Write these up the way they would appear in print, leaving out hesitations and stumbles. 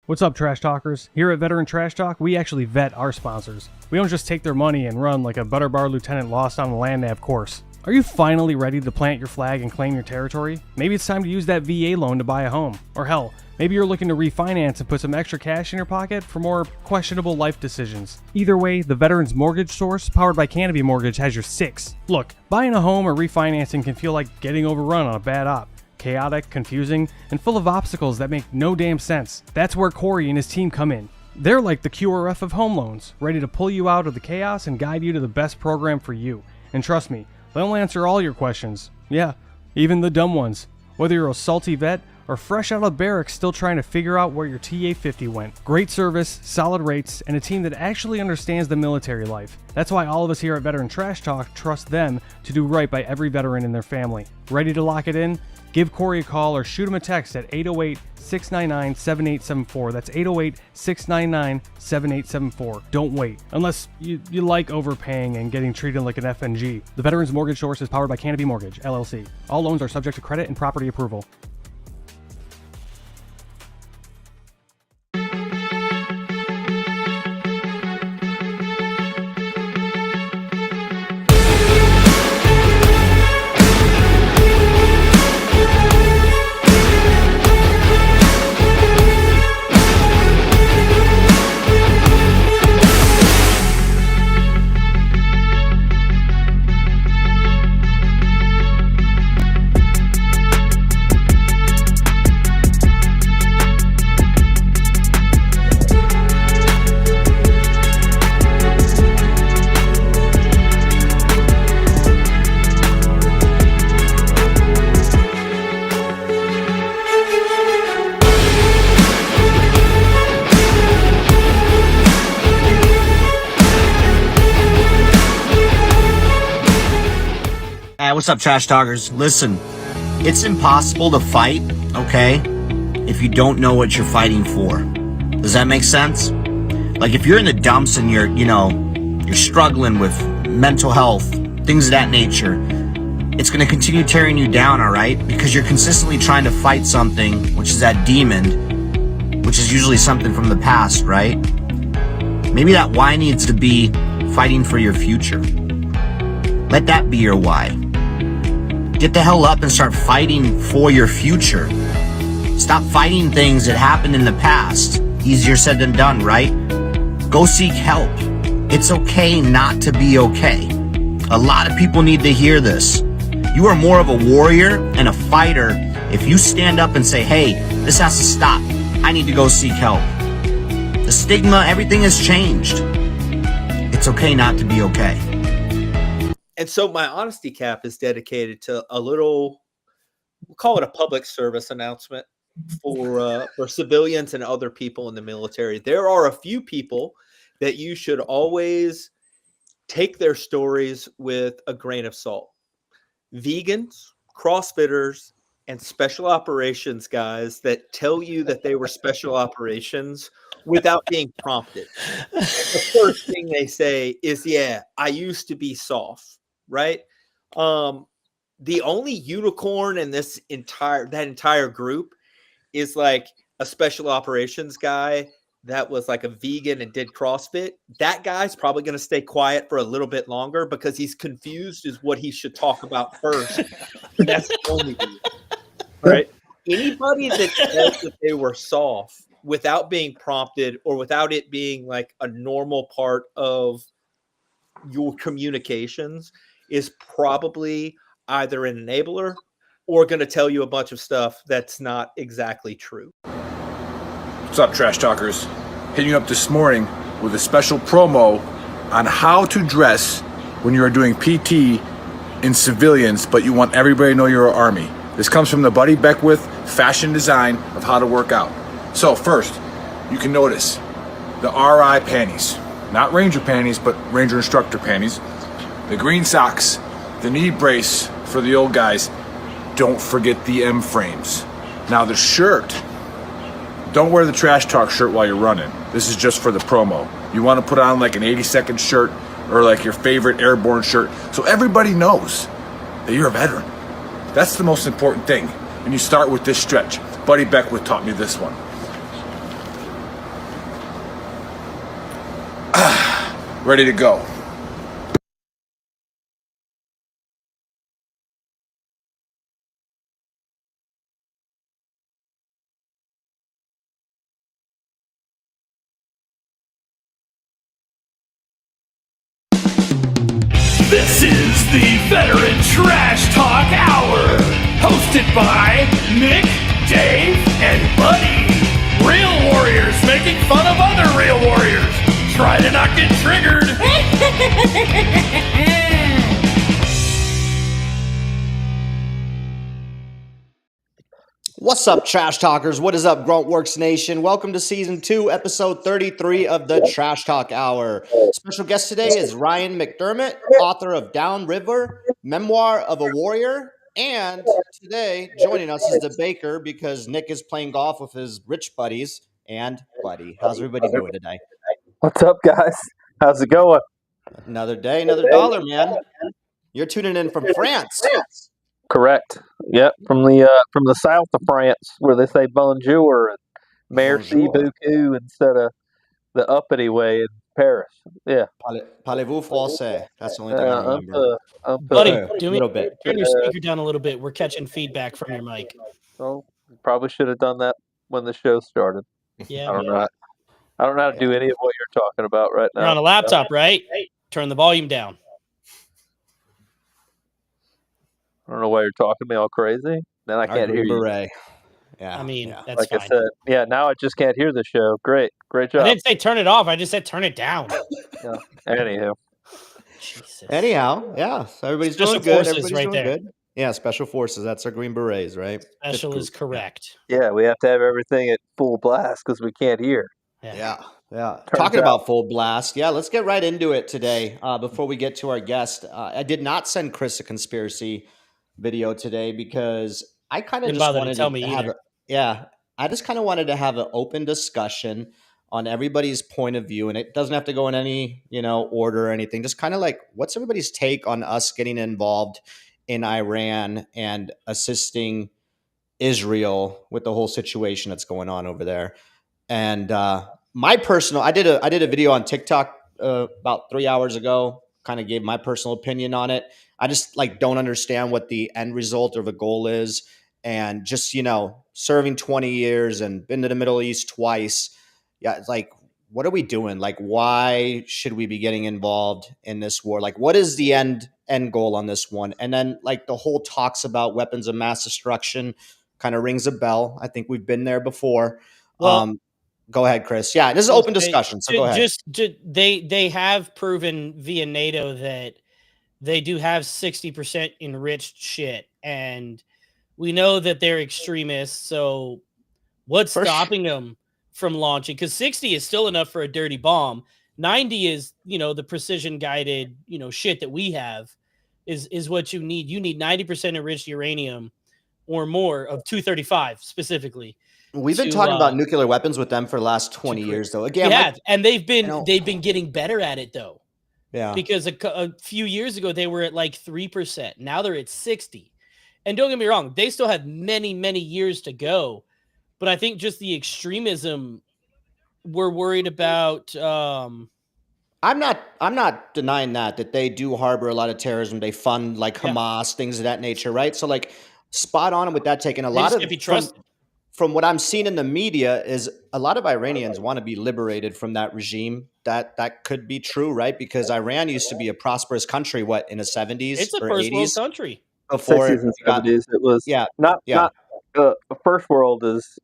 What's up, Trash Talkers? Here at Veteran Trash Talk, we actually vet our sponsors. We don't just take their money and run like a Butterbar lieutenant lost on the land nav course. Are you finally ready to plant your flag and claim your territory? Maybe it's time to use that VA loan to buy a home. Or hell, maybe you're looking to refinance and put some extra cash in your pocket for more questionable life decisions. Either way, the Veterans Mortgage Source, powered by Canopy Mortgage, has your six. Look, buying a home or refinancing can feel like getting overrun on a bad op. Chaotic, confusing, and full of obstacles that make no damn sense. That's where Corey and his team come in. They're like the QRF of home loans, ready to pull you out of the chaos and guide you to the best program for you. And trust me, they'll answer all your questions. Yeah, even the dumb ones. Whether you're a salty vet or fresh out of barracks still trying to figure out where your TA-50 went. Great service, solid rates, and a team that actually understands the military life. That's why all of us here at Veteran Trash Talk trust them to do right by every veteran and their family. Ready to lock it in? Give Corey a call or shoot him a text at 808-699-7874. That's 808-699-7874. Don't wait. Unless you like overpaying and getting treated like an FNG. The Veterans Mortgage Source is powered by Canopy Mortgage, LLC. All loans are subject to credit and property approval. What's up, Trash Talkers? Listen, it's impossible to fight, okay, if you don't know what you're fighting for. Does that make sense? Like, if you're in the dumps and you're struggling with mental health, things of that nature, it's going to continue tearing you down, all right? Because you're consistently trying to fight something, which is that demon, which is usually something from the past, right? Maybe that why needs to be fighting for your future. Let that be your why. Get the hell up and start fighting for your future. Stop fighting things that happened in the past. Easier said than done, right? Go seek help. It's okay not to be okay. A lot of people need to hear this. You are more of a warrior and a fighter if you stand up and say, hey, this has to stop. I need to go seek help. The stigma, everything has changed. It's okay not to be okay. And so my honesty cap is dedicated to a little, we'll call it a public service announcement for civilians and other people in the military. There are a few people that you should always take their stories with a grain of salt. Vegans, CrossFitters, and special operations guys that tell you that they were special operations without being prompted. The first thing they say is, yeah, I used to be soft. Right. The only unicorn in that entire group is like a special operations guy that was like a vegan and did CrossFit. That guy's probably going to stay quiet for a little bit longer because he's confused as what he should talk about first. That's the only reason. Right. Anybody that says that they were soft without being prompted or without it being like a normal part of your communications is probably either an enabler or going to tell you a bunch of stuff that's not exactly true. What's up, Trash Talkers? Hitting you up this morning with a special promo on how to dress when you are doing PT in civilians, but you want everybody to know you're an Army. This comes from the Buddy Beckwith fashion design of how to work out. So first, you can notice the RI panties, not Ranger panties, but Ranger instructor panties. The green socks, the knee brace for the old guys. Don't forget the M frames. Now the shirt, don't wear the Trash Talk shirt while you're running. This is just for the promo. You want to put on like an 80-second shirt or like your favorite airborne shirt so everybody knows that you're a veteran. That's the most important thing. And you start with this stretch. Buddy Beckwith taught me this one. ready to go. This is the Veteran Trash Talk Hour, hosted by Nick, Dave, and Buddy. Real warriors making fun of other real warriors. Try to not get triggered. What's up, Trash Talkers? What is up, Gruntworks Nation? Welcome to Season 2, Episode 33 of the Trash Talk Hour. Special guest today is Ryan McDermott, author of Downriver, Memoir of a Warrior, and today joining us is the Baker because Nick is playing golf with his rich buddies and Buddy. How's everybody doing today? What's up, guys? How's it going? Another day, another dollar, man. You're tuning in from France. Correct. Yep, from the south of France, where they say bonjour and merci beaucoup instead of the uppity way in Paris. Yeah. Parlez-vous français? That's the only thing I remember. Buddy, do me a little bit. turn your speaker down a little bit. We're catching feedback from your mic. Well, probably should have done that when the show started. Yeah. I don't know how to do any of what you're talking about right now. You're on a laptop, right? Turn the volume down. I don't know why you're talking to me all crazy. Then I can't hear you. Beret. Yeah. I mean, that's Like fine. I said, now I just can't hear the show. Great job. I didn't say turn it off. I just said turn it down. Yeah. Anyhow. Jesus. Anyhow, yeah. So everybody's Special doing good. Forces Everybody's right doing there. good. Yeah, Special Forces. That's our Green Berets, right? Special is correct. Yeah, we have to have everything at full blast because we can't hear. Yeah. Turns Talking out. about full blast. Yeah, let's get right into it today. Before we get to our guest, I did not send Chris a conspiracy video today because I kind of Didn't just bother to wanted tell to me have either. I just kind of wanted to have an open discussion on everybody's point of view, and it doesn't have to go in any, order or anything. Just kind of like, what's everybody's take on us getting involved in Iran and assisting Israel with the whole situation that's going on over there. And my personal, I did a video on TikTok about 3 hours ago, kind of gave my personal opinion on it. I just don't understand what the end result or the goal is. And just, serving 20 years and been to the Middle East twice. Yeah. It's like, what are we doing? Like, why should we be getting involved in this war? Like, what is the end goal on this one? And then the whole talks about weapons of mass destruction kind of rings a bell. I think we've been there before. Well, go ahead, Chris. Yeah, this is open discussion, so go ahead. They have proven via NATO that they do have 60% enriched shit, and we know that they're extremists. So what's stopping them from launching? Because 60 is still enough for a dirty bomb. 90 is, the precision guided, shit that we have is what you need. You need 90% enriched uranium or more of 235 specifically. We've been talking about nuclear weapons with them for the last 20 years, though. Again, yeah, and they've been getting better at it, though. Yeah, because a few years ago they were at 3%. Now they're at 60. And don't get me wrong, they still have many, many years to go. But I think just the extremism we're worried about. I'm not denying that they do harbor a lot of terrorism. They fund Hamas, things of that nature, right? So spot on with that. Taking a lot of from what I'm seeing in the media is a lot of Iranians want to be liberated from that regime. That could be true, right? Because Iran used to be a prosperous country, in the 70s it's a or first 80s? world country. Before 60s and 70s, it was not first world is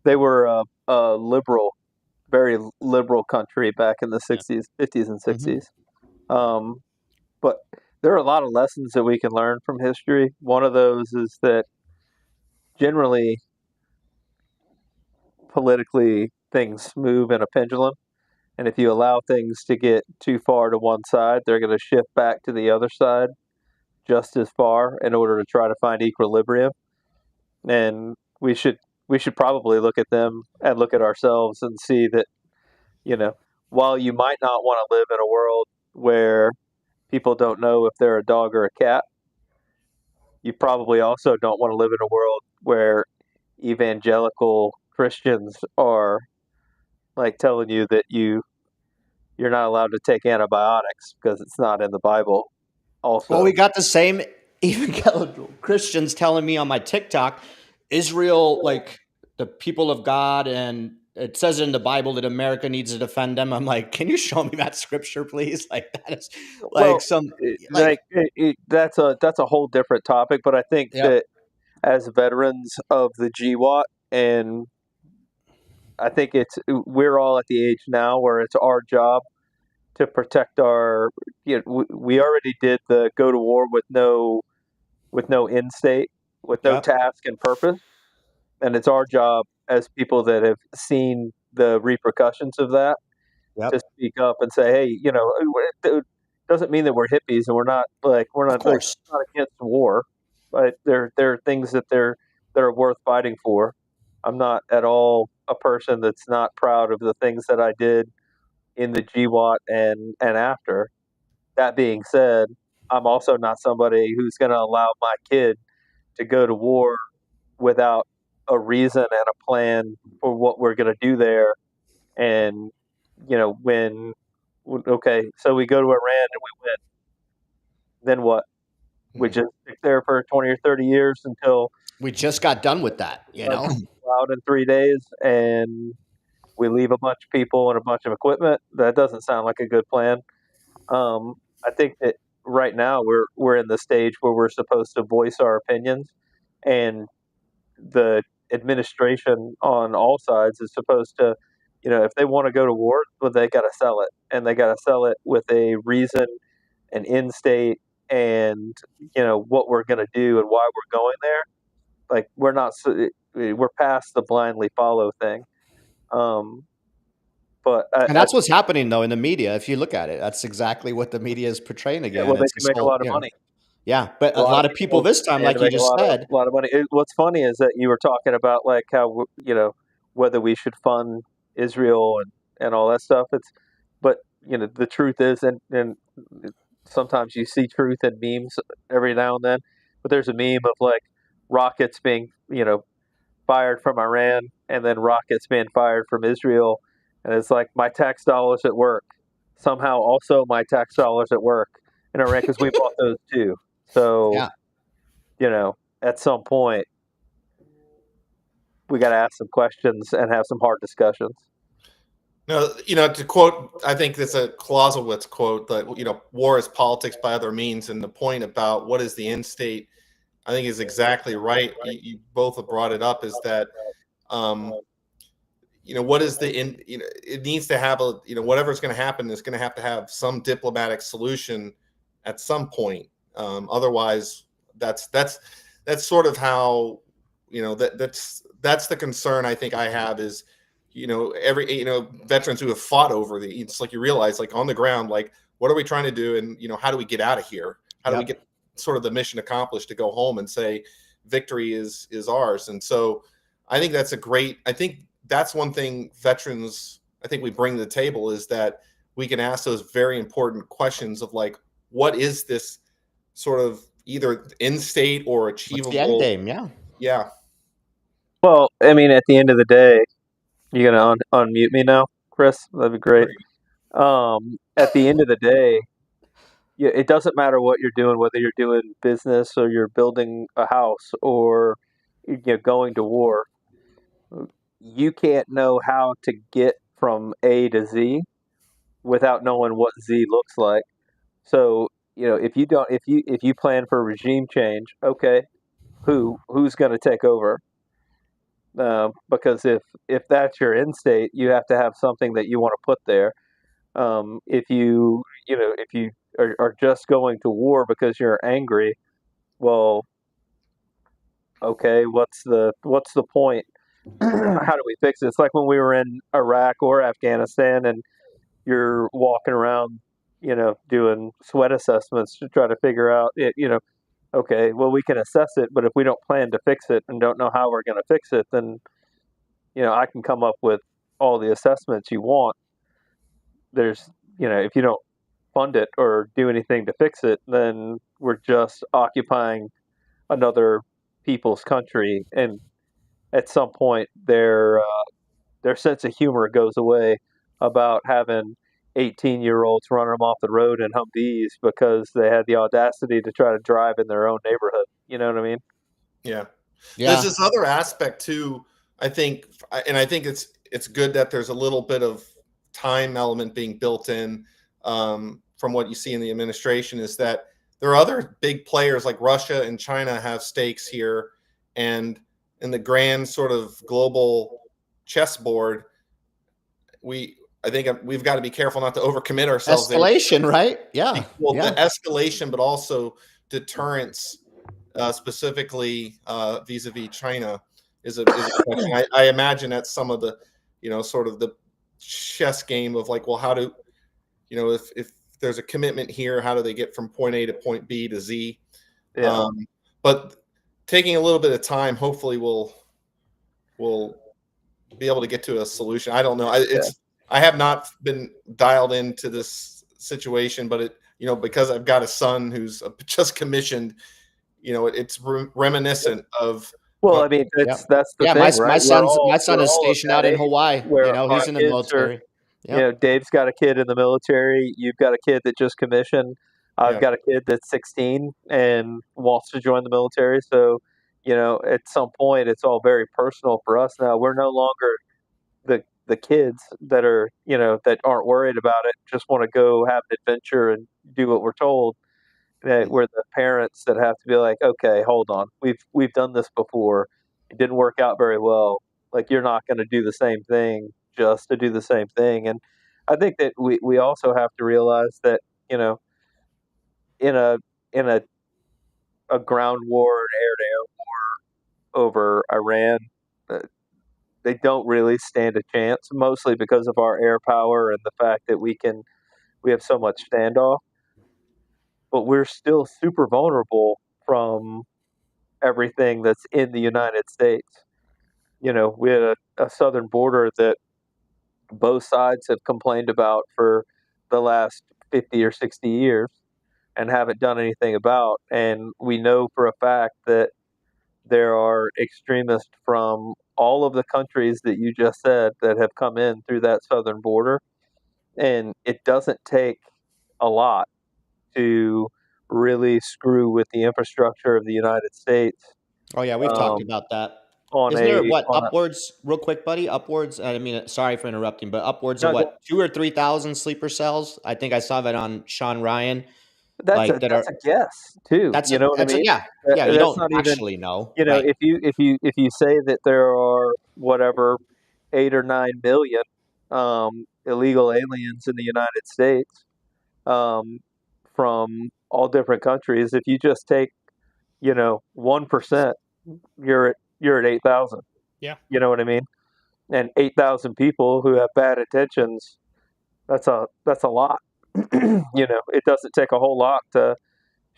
they were a liberal, very liberal country back in the 60s, 50s and 60s. But there are a lot of lessons that we can learn from history. One of those is that generally politically things move in a pendulum, and if you allow things to get too far to one side, they're going to shift back to the other side just as far in order to try to find equilibrium. And we should probably look at them and look at ourselves and see that, while you might not want to live in a world where people don't know if they're a dog or a cat, you probably also don't want to live in a world where evangelical Christians are telling you that you you're not allowed to take antibiotics because it's not in the Bible. Also, Well, we got the same evangelical Christians telling me on my TikTok, Israel, like the people of God, and it says in the Bible that America needs to defend them. I'm like, can you show me that scripture, please? Like that is like well, some like that's a whole different topic. But I think yep, that as veterans of the GWAT, and I think we're all at the age now where it's our job to protect our. We already did the go to war with no end state, with no yep, task and purpose, and it's our job as people that have seen the repercussions of that yep. to speak up and say, hey, it doesn't mean that we're hippies and we're Of not like course. not against war, but there are things that are worth fighting for. I'm not at all a person that's not proud of the things that I did in the GWAT and after. That being said, I'm also not somebody who's going to allow my kid to go to war without a reason and a plan for what we're going to do there. And okay, so we go to Iran and we win. Then what? We Mhm. just stick there for 20 or 30 years until We just got done with that, you know. out in 3 days, and we leave a bunch of people and a bunch of equipment. That doesn't sound like a good plan. I think that right now we're in the stage where we're supposed to voice our opinions, and the administration on all sides is supposed to, if they want to go to war, well, they got to sell it, and they got to sell it with a reason, an end state, and what we're going to do and why we're going there. Like we're past the blindly follow thing. Um, but And that's what's happening though in the media. If you look at it, that's exactly what the media is portraying yeah, again. well, they It's can this make a whole, lot of you know, money. yeah. But A a lot of lot of people people this time, stand like to you make just said, a lot of money. What's funny is that you were talking about like how whether we should fund Israel and all that stuff. But the truth is, and sometimes you see truth in memes every now and then. But there's a meme of like rockets being fired from Iran and then rockets being fired from Israel, and it's like my tax dollars at work. Somehow, also my tax dollars at work in Iran because we bought those too. So yeah. at some point, we got to ask some questions and have some hard discussions. No, to quote, I think it's a Clausewitz quote that, war is politics by other means. And the point about what is the end state, I think is exactly right. You both have brought it up, is that, what is the end, it needs to have whatever's going to happen is going to have some diplomatic solution at some point. Otherwise that's sort of how, that's the concern I think I have is, every, veterans who have fought over it's like you realize, like on the ground, like what are we trying to do, and how do we get out of here? How do we get sort of the mission accomplished to go home and say victory is ours? And so I think I think that's one thing veterans, I think we bring to the table, is that we can ask those very important questions of like, what is this sort of either end state or What's the end achievable? game? Yeah. Yeah. Well, I mean, at the end of the day, you gonna unmute me now, Chris? That'd be great. At the end of the day, yeah, it doesn't matter what you're doing, whether you're doing business or you're building a house or going to war. You can't know how to get from A to Z without knowing what Z looks like. So, if you plan for regime change, okay, who's going to take over? Because if that's your end state, you have to have something that you want to put there. If you are just going to war because you're angry, well, okay, what's the point? How do we fix it? It's like when we were in Iraq or Afghanistan, and you're walking around, doing sweat assessments to try to figure out it. Okay, well, we can assess it, but if we don't plan to fix it and don't know how we're going to fix it, then I can come up with all the assessments you want. There's, if you don't fund it or do anything to fix it, then we're just occupying another people's country, and at some point their sense of humor goes away about having 18-year-olds running them off the road in Humvees because they had the audacity to try to drive in their own neighborhood. You know what I mean? Yeah. Yeah. There's this other aspect too, I think, and I think it's good that there's a little bit of time element being built in from what you see in the administration, is that there are other big players like Russia and China have stakes here, and in the grand sort of global chessboard, I think we've got to be careful not to overcommit ourselves there. Escalation, right? Yeah. Well, Yeah. the escalation, but also deterrence, specifically vis-a-vis China, is a question. I imagine that's some of the, sort of the chess game of like, well, how do, if there's a commitment here, how do they get from point A to point B to Z? Yeah. But taking a little bit of time, hopefully we'll be able to get to a solution. I don't know. I have not been dialed into this situation, but it, because I've got a son who's just commissioned, it's reminiscent of. Well, I mean, that's the Yeah, thing, my right? son is We're all stationed at out that in age Hawaii. where He's our in the kids are, military. Yep. Dave's got a kid in the military. You've got a kid that just commissioned. I've Yeah. got a kid that's 16 and wants to join the military. So, at some point, it's all very personal for us now. We're no longer the kids that are, that aren't worried about it, just want to go have an adventure and do what we're told. We're the parents that have to be like, okay, hold on, we've done this before. It didn't work out very well. Like, you're not going to do the same thing just to do the same thing. And I think that we also have to realize that, in a in a ground war, an air-to-air war over Iran, uh, they don't really stand a chance, mostly because of our air power and the fact that we have so much standoff. But we're still super vulnerable from everything that's in the United States. We had a southern border that both sides have complained about for the last 50 or 60 years and haven't done anything about. And we know for a fact that there are extremists from all of the countries that you just said that have come in through that southern border. And it doesn't take a lot to really screw with the infrastructure of the United States. Oh yeah, we've talked about that. On Isn't there a upwards, real quick, buddy? Upwards. I mean, sorry for interrupting, but upwards of no, 2,000 or 3,000 sleeper cells. I think I saw that on Sean Ryan. that's a guess too. That's You know what I mean? yeah. You That's don't not even, actually know. right. Right. If you say that there are whatever 8 or 9 million illegal aliens in the United States, from all different countries, if you just take 1%, you're at 8,000. Yeah. You know what I mean? And 8,000 people who have bad intentions, that's a lot. It doesn't take a whole lot to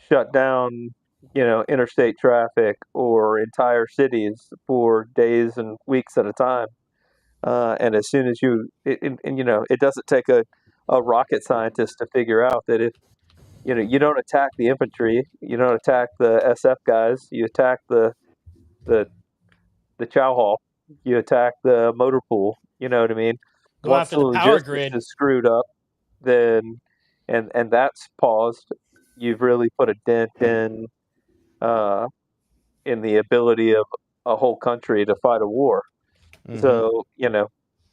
shut down, interstate traffic or entire cities for days and weeks at a time. And as soon as it doesn't take a rocket scientist to figure out that if, you don't attack the infantry, you don't attack the SF guys, you attack the chow hall, you attack the motor pool. You know what I mean? Go Once after the the power logistics grid. is screwed up, then and that's paused, you've really put a dent in the ability of a whole country to fight a war. Mhm. So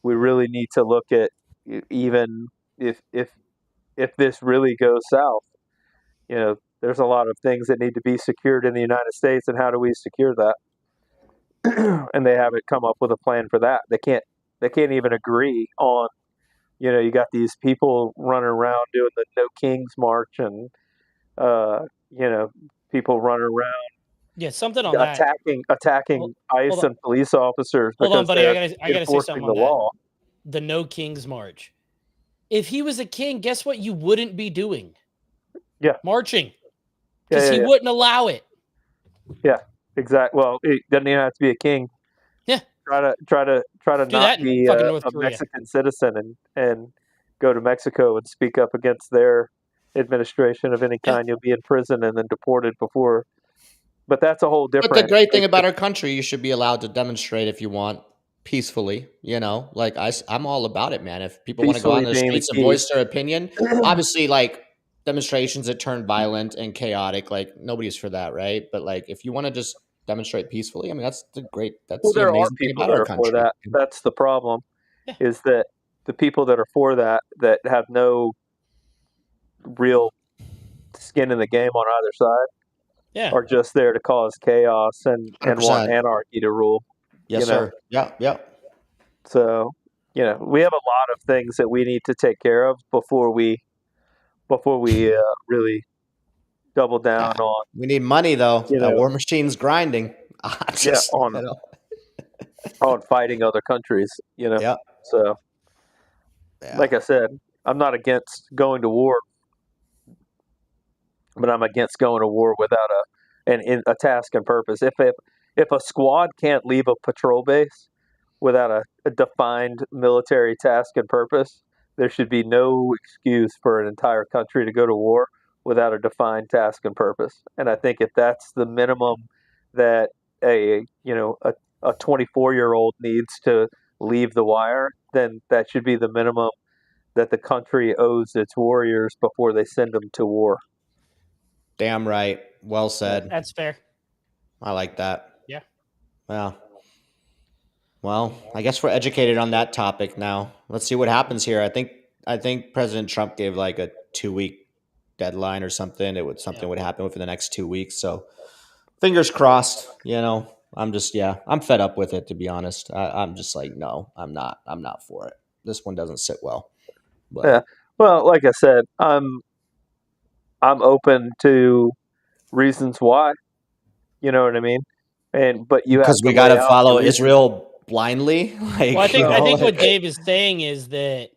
we really need to look at, even if this really goes south, there's a lot of things that need to be secured in the United States, and how do we secure that? And they haven't come up with a plan for that. They can't even agree on, you got these people running around doing the No Kings March, and people running around, Yeah, something on that. attacking ICE hold on. and police officers Hold because on, buddy. they're I gotta say enforcing something the on that. law. The No Kings March. If he was a king, guess what you wouldn't be doing? Yeah. Marching. Because Yeah, he wouldn't allow it. Yeah, exactly. Well, it doesn't even have to be a king. Yeah. Try to Do not that in be fucking a North Korea. Mexican citizen and go to Mexico and speak up against their administration of any kind. You'll be in prison and then deported before. But that's a whole different. But the great thing about our country, you should be allowed to demonstrate if you want peacefully, like I'm all about it, man. If people want to go out Peacefully in the being the streets and key. voice their opinion, obviously like demonstrations that turn violent and chaotic, like nobody's for that, right? But like if you want to just demonstrate peacefully, I mean that's Well, the there are amazing thing people about that our are for country. that. That's the problem, Yeah. is that the people that are for that have no real skin in the game on either side Yeah. are just there to cause chaos and want 100%. anarchy to rule. Yes, sir. Yeah, yeah. So, we have a lot of things that we need to take care of before we really double down on, We need money though. you That know, war machine's grinding. Just, on fighting other countries. yeah, So, like I said, I'm not against going to war, but I'm against going to war without a task and purpose. If a squad can't leave a patrol base without a defined military task and purpose, there should be no excuse for an entire country to go to war without a defined task and purpose. And I think if that's the minimum that a 24-year-old needs to leave the wire, then that should be the minimum that the country owes its warriors before they send them to war. damn right. Well said. That's fair. I like that. Yeah. Yeah. Well, I guess we're educated on that topic now. Let's see what happens here. I think President Trump gave like a 2-week deadline or something. Something would happen within the next 2 weeks. So fingers crossed. I'm fed up with it, to be honest. I'm just like, no, I'm not for it. This one doesn't sit well. But Yeah. Well, like I said, I'm open to reasons why. You know what I mean? But you have because to we got lay to out follow the reasons. Israel blindly. Like, Well, I think what like, Dave is saying is that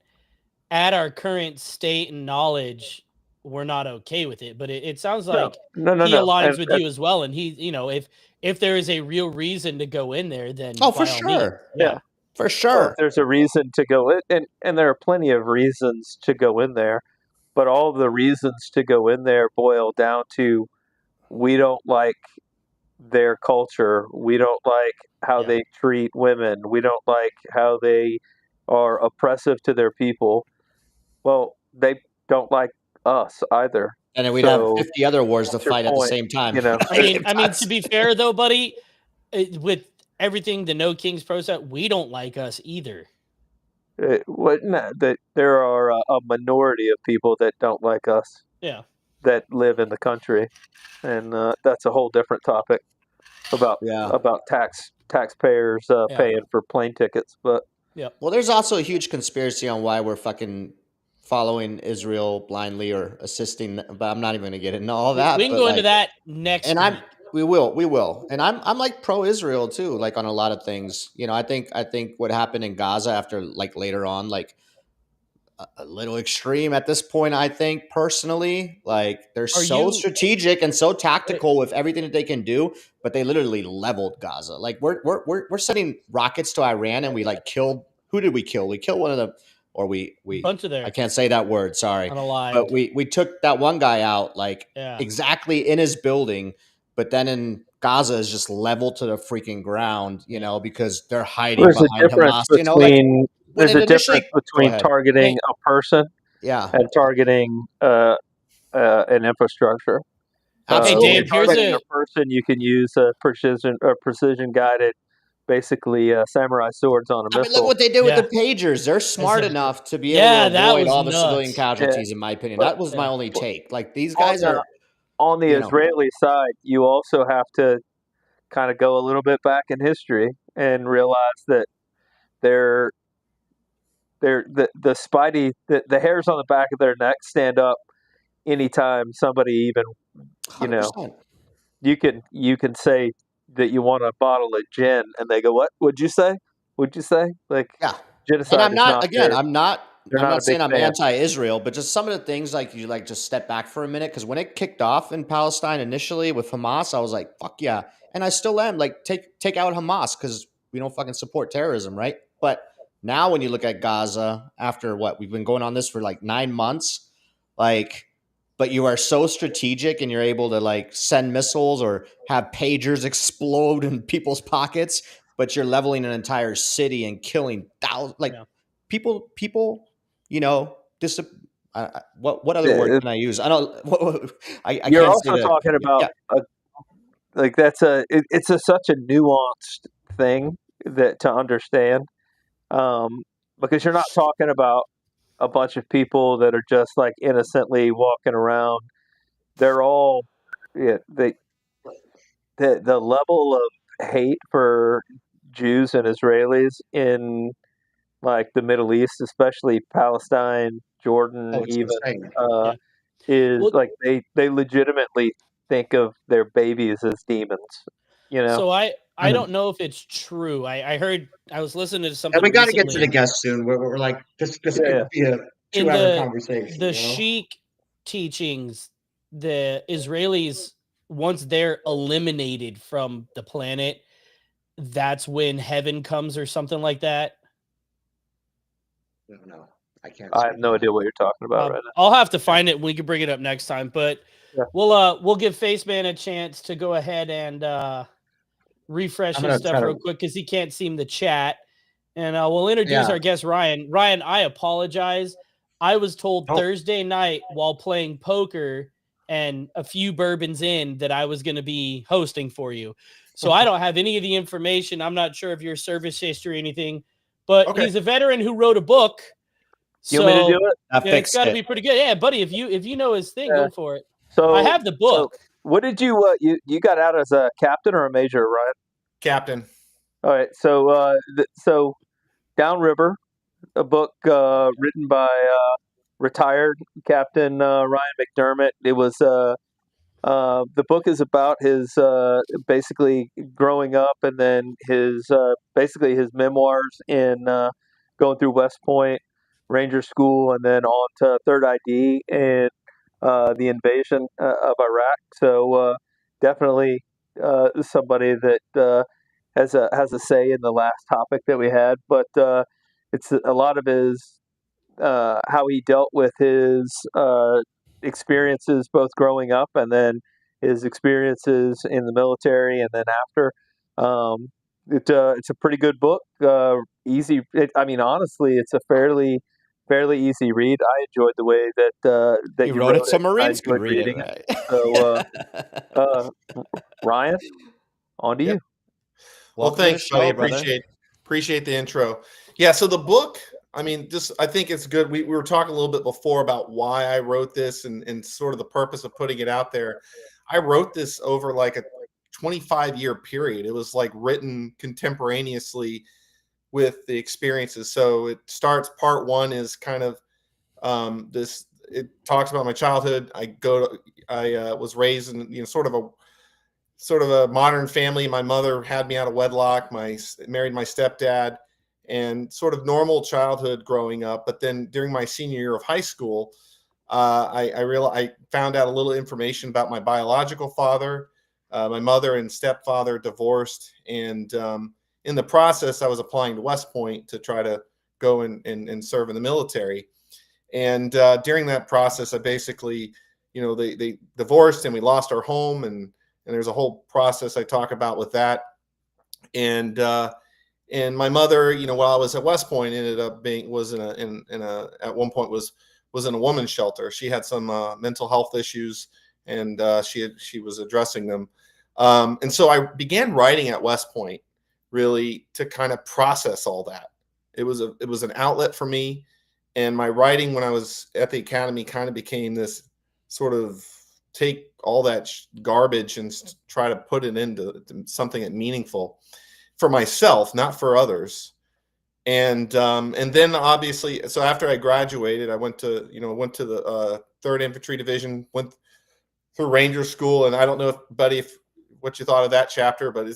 at our current state and knowledge, we're not okay with it. But it sounds like No. he aligns And- with you as well. And he, if there is a real reason to go in there, then oh, by for all sure. means. Yeah. For Well, sure. if there's a reason to go in, and there are plenty of reasons to go in there, but all of the reasons to go in there boil down to we don't like their culture. We don't like how they treat women. We don't like how they are oppressive to their people. Well, they don't like us either. And then we'd have So, 50 other wars to what's your fight at the point? same time. I mean, to be fair though, buddy, with everything the No Kings protest, we don't like us either. There are a minority of people that don't like us. Yeah. That live in the country, and that's a whole different topic about taxpayers paying for plane tickets. But well, there's also a huge conspiracy on why we're fucking following Israel blindly or assisting, but I'm not even going to get into all that. We can go into that next week. We will. And I'm like pro-Israel too, like on a lot of things. I think what happened in Gaza after like later on, like a little extreme at this point, I think personally, like they're strategic and so tactical with everything that they can do, but they literally leveled Gaza. Like we're sending rockets to Iran and we like killed, who did we kill? We killed one of them, or we bunch of there. I can't say that word, sorry. Unaligned. But we took that one guy out like exactly in his building, but then in Gaza is just leveled to the freaking ground, because they're hiding behind Hamas. There's a difference between targeting a person and targeting an infrastructure. Absolutely. Hey, Dave, targeting a person, you can use a precision guided, basically samurai swords on a missile. I mean, look what they did with the pagers. They're smart enough to be able to avoid all the civilian casualties, in my opinion. That was my only take. Like these guys are on the Israeli side. You also have to kind of go a little bit back in history and realize that the spidey, the hairs on the back of their neck stand up anytime somebody even, 100%. you can say that you want a bottle of gin and they go, what would you say? Like, genocide. And I'm not saying I'm fan. anti-Israel, but just some of the things like you like just step back for a minute, because when it kicked off in Palestine initially with Hamas, I was like, fuck yeah. And I still am like, take out Hamas because we don't fucking support terrorism, right? But now when you look at Gaza, after we've been going on this for like 9 months, like, but you are so strategic and you're able to like send missiles or have pagers explode in people's pockets, but you're leveling an entire city and killing thousands, like Yeah. people, what other word can I use? I don't, I You're can't say also that. talking about like it's such a nuanced thing that to understand, because you're not talking about a bunch of people that are just like innocently walking around. They're all, yeah, the level of hate for Jews and Israelis in like the Middle East, especially Palestine, Jordan, Oh, it's even insane. Yeah. is Well, like they legitimately think of their babies as demons. You know, so I don't know if it's true. I heard I was listening to And something we got to get to the recently guests soon. We're like, this yeah, could be a in 2 hour conversation. the Sheik teachings. The Israelis, once they're eliminated from the planet, that's when heaven comes or something like that. No, I can't. I have no idea what you're talking about right now. I'll have to find it. We can bring it up next time, but Yeah. we'll give Faceman a chance to go ahead and refresh I'm his gonna stuff try to. real quick because he can't seem to chat. And we'll introduce Yeah. our guest, Ryan. Ryan, I apologize. I was told Thursday night while playing poker and a few bourbons in that I was going to be hosting for you. So I don't have any of the information. I'm not sure of your service history or anything, but Okay. he's a veteran who wrote a book. You want me to So do it? I yeah, it's fixed got to it. be pretty good. Yeah, buddy, if you know his thing, Yeah. go for it. So I have the book. what did you got out as a captain or a major, Ryan? Captain. All right. So so Downriver, a book written by retired Captain Ryan McDermott. It was the book is about his basically growing up and then his basically his memoirs in going through West Point Ranger School and then on to Third ID and the invasion of Iraq. So definitely somebody that has a say in the last topic that we had, but it's a lot of his how he dealt with his experiences both growing up and then his experiences in the military and then after. It's a pretty good book. Easy. I mean, honestly, it's a fairly easy read. I enjoyed the way that You you wrote wrote it so it. I Marines could enjoyed read it, reading it. right? So, Ryan, on to you. Well, Welcome to the thanks, buddy. show, brother. Appreciate the intro. Yeah, so the book, I mean, I think it's good. We were talking a little bit before about why I wrote this and sort of the purpose of putting it out there. I wrote this over like a 25-year period. It was like written contemporaneously with the experiences. So it starts, part one is kind of this, it talks about my childhood. I was raised in, sort of a modern family. My mother had me out of wedlock. Married my stepdad, and sort of normal childhood growing up. But then during my senior year of high school, I found out a little information about my biological father. My mother and stepfather divorced, and in the process, I was applying to West Point to try to go and serve in the military. And during that process, I basically, they divorced and we lost our home, and there's a whole process I talk about with that. And my mother, while I was at West Point, ended up at one point was in a woman's shelter. She had some mental health issues, and she was addressing them. And so I began writing at West Point, really to kind of process all that. It was an outlet for me, and my writing when I was at the academy kind of became this sort of take all that garbage and try to put it into something that's meaningful for myself, not for others. And then obviously, so after I graduated, I went to the 3rd Infantry Division, went through Ranger School. And I don't know what you thought of that chapter, but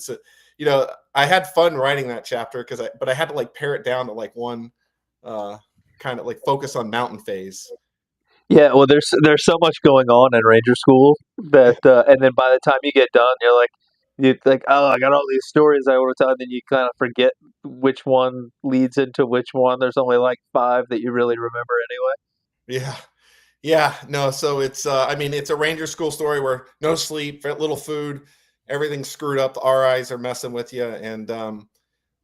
I had fun writing that chapter but I had to like pare it down to like one kind of like focus on mountain phase. Yeah, well, there's so much going on in Ranger School that, and then by the time you get done, you think, oh, I got all these stories I want to tell, and then you kind of forget which one leads into which one. There's only like 5 that you really remember anyway. Yeah, no. So it's, it's a Ranger School story where no sleep, little food, everything's screwed up. The RIs are messing with you, and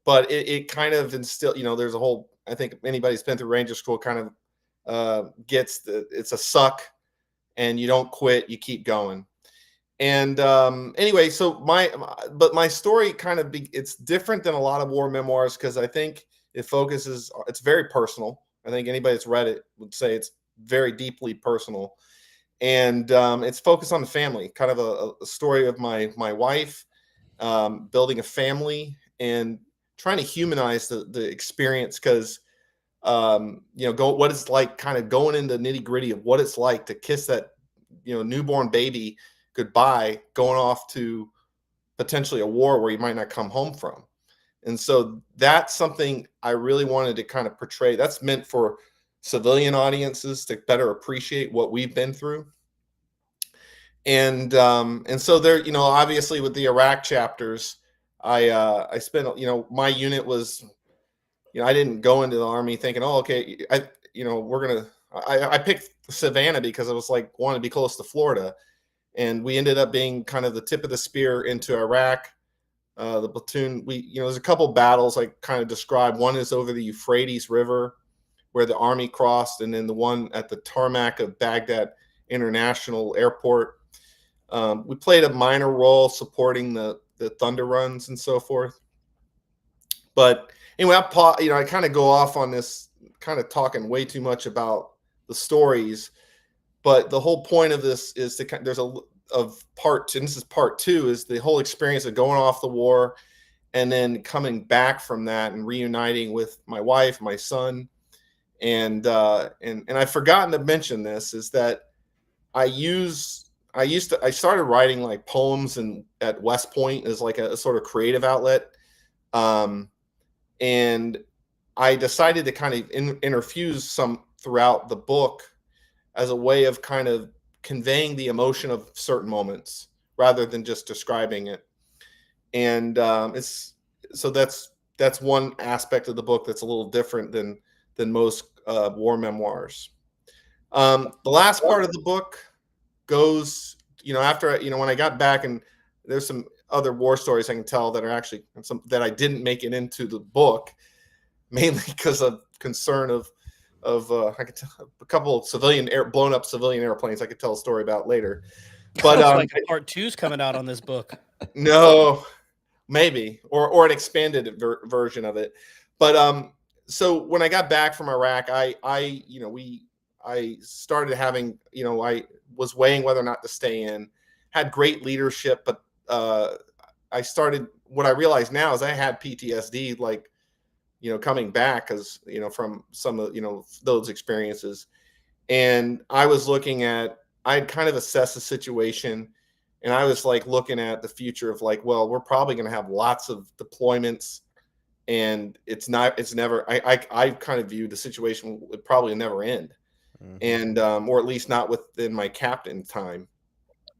but it kind of instill, there's a whole, I think anybody who's been through Ranger School kind of gets it's a suck, and you don't quit, you keep going. And anyway, so my story kind of it's different than a lot of war memoirs, because I think it's very personal. I think anybody that's read it would say it's very deeply personal, and it's focused on the family, kind of a story of my wife building a family and trying to humanize the experience, because what it's like, kind of going into nitty gritty of what it's like to kiss that newborn baby goodbye, going off to potentially a war where you might not come home from. And so that's something I really wanted to kind of portray. That's meant for civilian audiences to better appreciate what we've been through. And so there, obviously with the Iraq chapters, I spent, my unit was, I didn't go into the Army thinking, oh, okay, I picked Savannah because I was like, wanted to be close to Florida. And we ended up being kind of the tip of the spear into Iraq. The platoon, there's a couple battles I kind of described. One is over the Euphrates River, where the Army crossed, and then the one at the tarmac of Baghdad International Airport. We played a minor role supporting the Thunder runs and so forth. But anyway, I kind of go off on this, kind of talking way too much about the stories. But the whole point of this is there's part two, and this is part two, is the whole experience of going off the war and then coming back from that and reuniting with my wife, my son. And I've forgotten to mention this, is that I started writing like poems at West Point as like a sort of creative outlet. And I decided to kind of interfuse some throughout the book as a way of kind of conveying the emotion of certain moments rather than just describing it. And that's one aspect of the book that's a little different than most war memoirs. The last part of the book goes, after, when I got back, and there's some other war stories I can tell that are actually some that I didn't make it into the book, mainly because of concern of I could tell a couple of blown up civilian airplanes I could tell a story about later. But like part two's coming out on this book. No, maybe, or an expanded version of it. But so when I got back from Iraq, I started having, I was weighing whether or not to stay in. Had great leadership, but what I realized now is I had PTSD, like, coming back, because, from some of, those experiences. And I was I'd kind of assessed the situation, and I was like looking at the future of like, well, we're probably going to have lots of deployments, and I kind of viewed the situation would probably never end. Mm-hmm. And, or at least not within my captain time.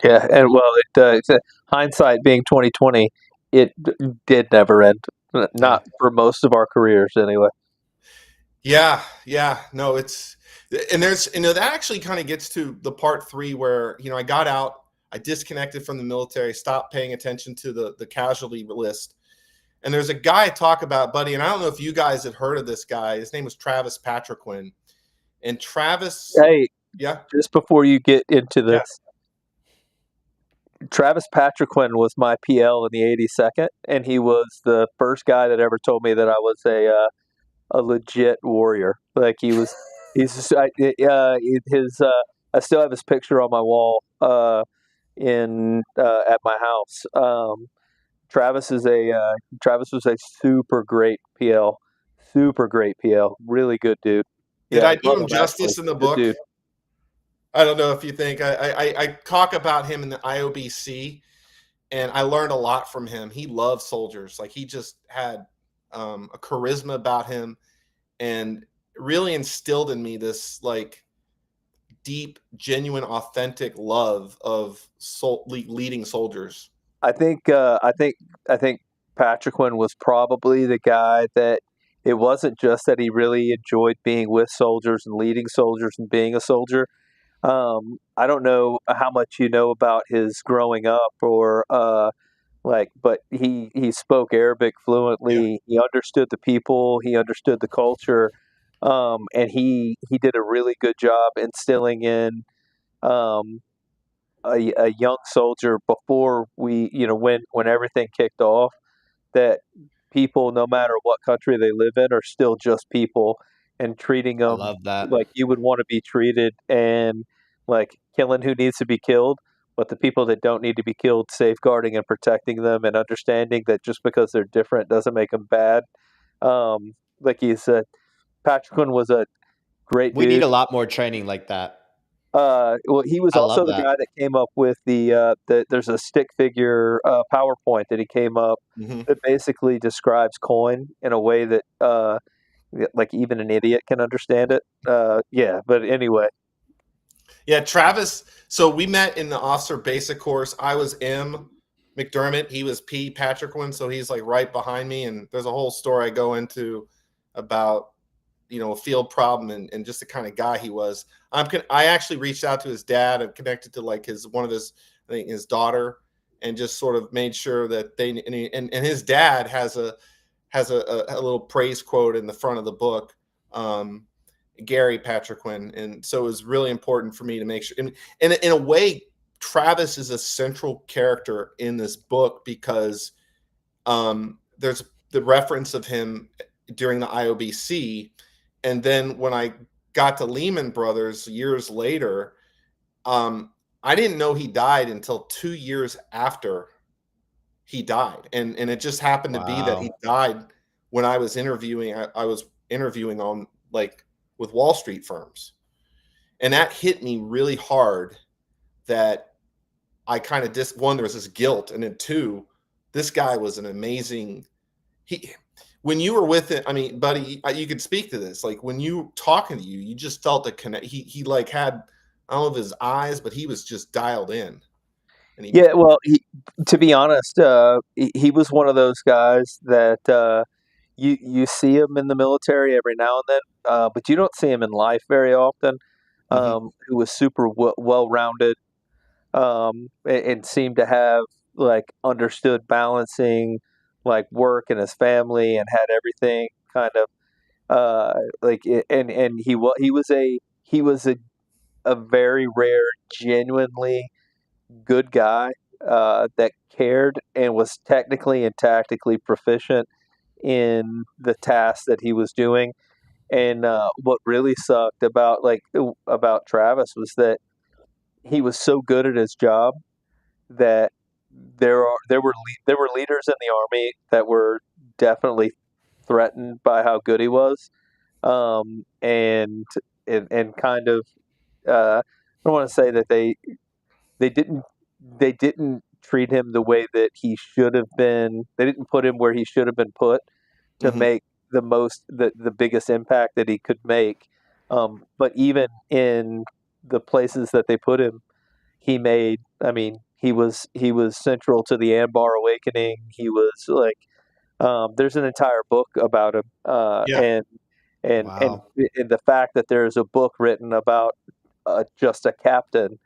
Yeah. And it's hindsight being 2020, it did never end. Not for most of our careers, anyway. Yeah. No, that actually kind of gets to the part three where, I got out, I disconnected from the military, stopped paying attention to the casualty list. And there's a guy I talk about, buddy, and I don't know if you guys had heard of this guy. His name was Travis Patriquin. And Travis. Hey, yeah. Just before you get into this. Yeah. Travis Patriquin was my PL in the 82nd, and he was the first guy that ever told me that I was a legit warrior. Like I still have his picture on my wall at my house. Travis was a super great PL, really good dude. Did I do him justice in the book? Dude. I don't know if you think I talk about him in the IOBC, and I learned a lot from him. He loved soldiers. Like, he just had a charisma about him, and really instilled in me this like deep, genuine, authentic love of leading soldiers. I think Patriquin was probably the guy that it wasn't just that he really enjoyed being with soldiers and leading soldiers and being a soldier. I don't know how much you know about his growing up, or but he spoke Arabic fluently. He understood the people. He understood the culture, and he did a really good job instilling in um, a young soldier before when everything kicked off, that people, no matter what country they live in, are still just people, and treating I them love that. like you would want to be treated, and like killing who needs to be killed, but the people that don't need to be killed, safeguarding and protecting them, and understanding that just because they're different doesn't make them bad. Like you said, Patrick Quinn was a great We need dude. a lot more training like that. Well, he was I also love the that. guy that came up with there's a stick figure PowerPoint that he came up Mhm. that basically describes coin in a way that like even an idiot can understand it. Yeah, but anyway, Yeah, Travis. So we met in the officer basic course. I was M. McDermott. He was P. Patrick Quinn. So he's like right behind me. And there's a whole story I go into about a field problem and just the kind of guy he was. I actually reached out to his dad and connected to like I think his daughter, and just sort of made sure that and his dad has a little praise quote in the front of the book. Gary Patrick Quinn. And so it was really important for me to make sure. And in a way, Travis is a central character in this book because there's the reference of him during the IOBC. And then when I got to Lehman Brothers years later, I didn't know he died until 2 years after he died. And it just happened to be that he Wow. died when I was interviewing. I was interviewing on like with Wall Street firms. And that hit me really hard, that I kind of one, there was this guilt. And then two, this guy was an amazing, when you were with it, I mean, buddy, you could speak to this. Like when you talking to you, you just felt a connect. He like had, I don't know if his eyes, but he was just dialed in. And yeah. Well, to be honest, he was one of those guys that you see him in the military every now and then, but you don't see him in life very often. Mhm. Who was super well rounded, and seemed to have like understood balancing like work and his family, and had everything kind of and he was a very rare, genuinely good guy that cared and was technically and tactically proficient in the task that he was doing. And what really sucked about Travis was that he was so good at his job that there were leaders in the army that were definitely threatened by how good he was, and kind of I don't want to say that they didn't they didn't treat him the way that he should have been. They didn't put him where he should have been put to Mhm. make the biggest impact that he could make. But even in the places that they put him, he made. I mean, he was central to the Anbar Awakening. He was like, there's an entire book about him, Yeah. and Wow. the fact that there's a book written about just a captain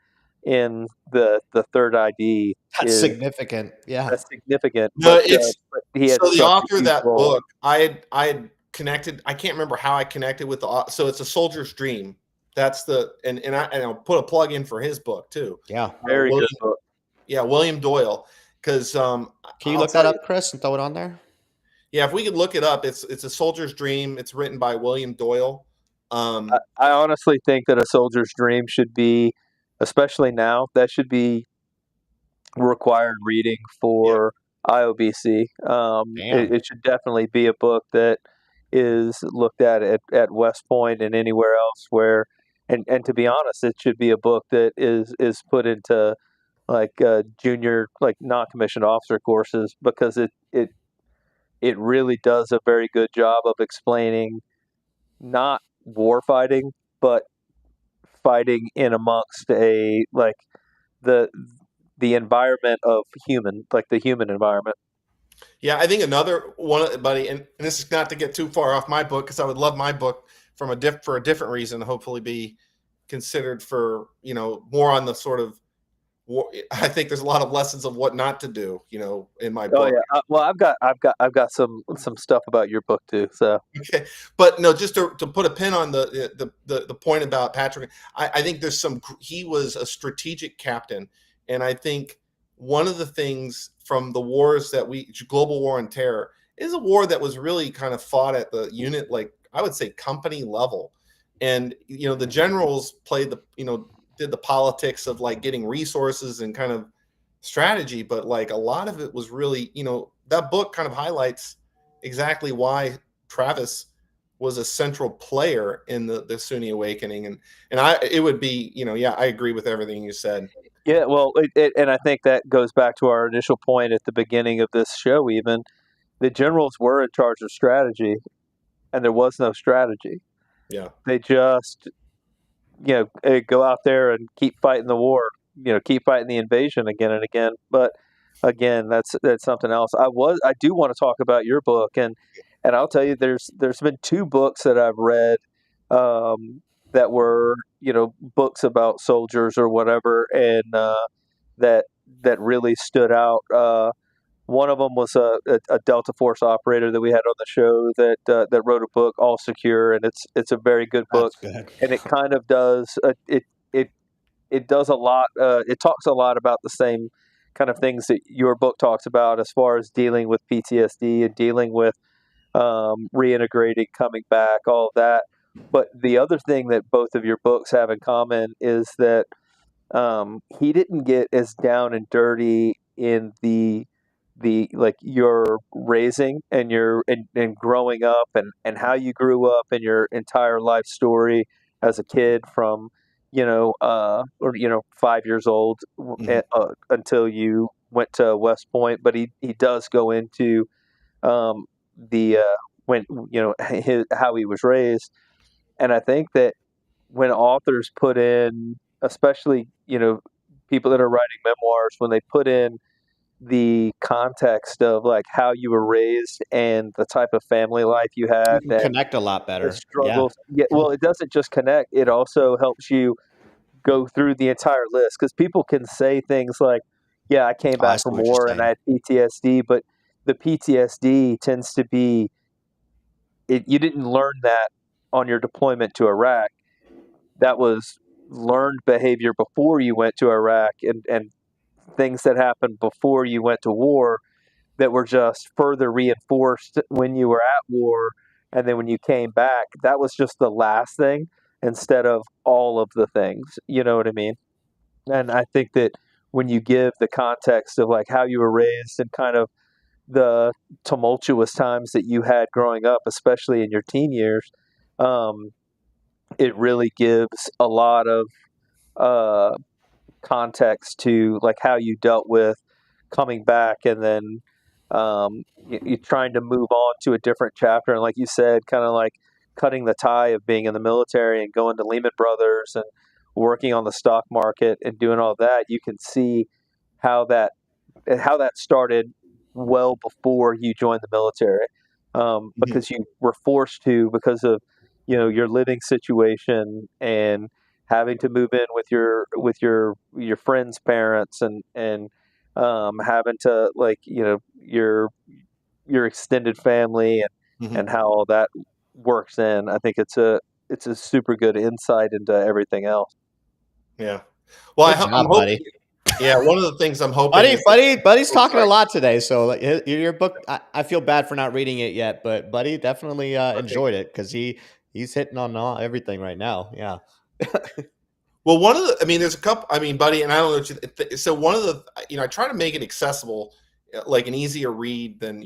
in the third ID That's is significant. Yeah. that's significant. No, it's But he had so the such a author of huge that role. book, I had connected. I can't remember how I connected with so it's A Soldier's Dream. That's and I'll put a plug in for his book too. Yeah. Very William, good book. yeah, William Doyle. Because Can you I'll look that tell you, up, Chris, and throw it on there? yeah, if we could look it up, it's A Soldier's Dream. It's written by William Doyle. I honestly think that A Soldier's Dream should be, especially now, that should be required reading Yeah. for IOBC. Damn. It should definitely be a book that is looked at West Point and anywhere else where, and to be honest, it should be a book that is put into like junior, like non-commissioned officer courses, because it really does a very good job of explaining not war fighting, but fighting in amongst a like the the environment of human, like the human environment. Yeah, I think another one, buddy, and this is not to get too far off my book, because I would love my book from for a different reason, hopefully be considered for more on the sort of I think there's a lot of lessons of what not to do, in my Oh book. yeah. Well, I've got some stuff about your book too. So Okay, but no, just to put a pin on the point about Patrick, I think he was a strategic captain, and I think one of the things from the wars global war on terror is a war that was really kind of fought at the unit, like I would say company level, and the generals played did the politics of like getting resources and kind of strategy, but like a lot of it was really, that book kind of highlights exactly why Travis was a central player in the Sunni awakening, and it would be, I agree with everything you said. yeah, well, and I think that goes back to our initial point at the beginning of this show. Even the generals were in charge of strategy, and there was no strategy. Yeah, They just go out there and keep fighting the war, keep fighting the invasion again and again. But again, that's something else. I do want to talk about your book, and I'll tell you, there's been two books that I've read that were books about soldiers or whatever, and that really stood out. One of them was a Delta Force operator that we had on the show that wrote a book, All Secure, and it's a very good book, That's good. and it kind of does it does a lot. It talks a lot about the same kind of things that your book talks about, as far as dealing with PTSD and dealing with reintegrating, coming back, all of that. But the other thing that both of your books have in common is that he didn't get as down and dirty in the like your raising and your and growing up, and how you grew up and your entire life story as a kid from 5 years old until you went to West Point. But he does go into the when how he was raised, and I think that when authors put in, especially people that are writing memoirs, when they put in the context of like how you were raised and the type of family life you had, You can and connect a lot the better. Yeah. struggles. Yeah, well, it doesn't just connect; it also helps you go through the entire list, because people can say things like, "Yeah, I came Oh, I back see from what you're war and I saying. had PTSD," but the PTSD tends to be you didn't learn that on your deployment to Iraq. That was learned behavior before you went to Iraq, and things that happened before you went to war that were just further reinforced when you were at war. And then when you came back, that was just the last thing instead of all of the things. You know what I mean? And I think that when you give the context of like how you were raised and kind of the tumultuous times that you had growing up, especially in your teen years, um, it really gives a lot of uh, context to like how you dealt with coming back, and then you trying to move on to a different chapter, and like you said, kind of like cutting the tie of being in the military and going to Lehman Brothers and working on the stock market and doing all that. You can see how that started well before you joined the military, because you were forced to, because of your living situation and having to move in with your friends' parents, and having to like your extended family, Mhm. and how all that works in. I think it's a super good insight into everything else. Yeah. Well, Good I'm job, hoping. buddy. Yeah, one of the things I'm hoping is. Buddy's Oh, talking a sorry. lot today. So like, your book, I feel bad for not reading it yet, but Buddy definitely Okay. enjoyed it because he's hitting on everything right now. Yeah. Well, there's a couple. Buddy, and I don't know what so one of the, I try to make it accessible, like an easier read than,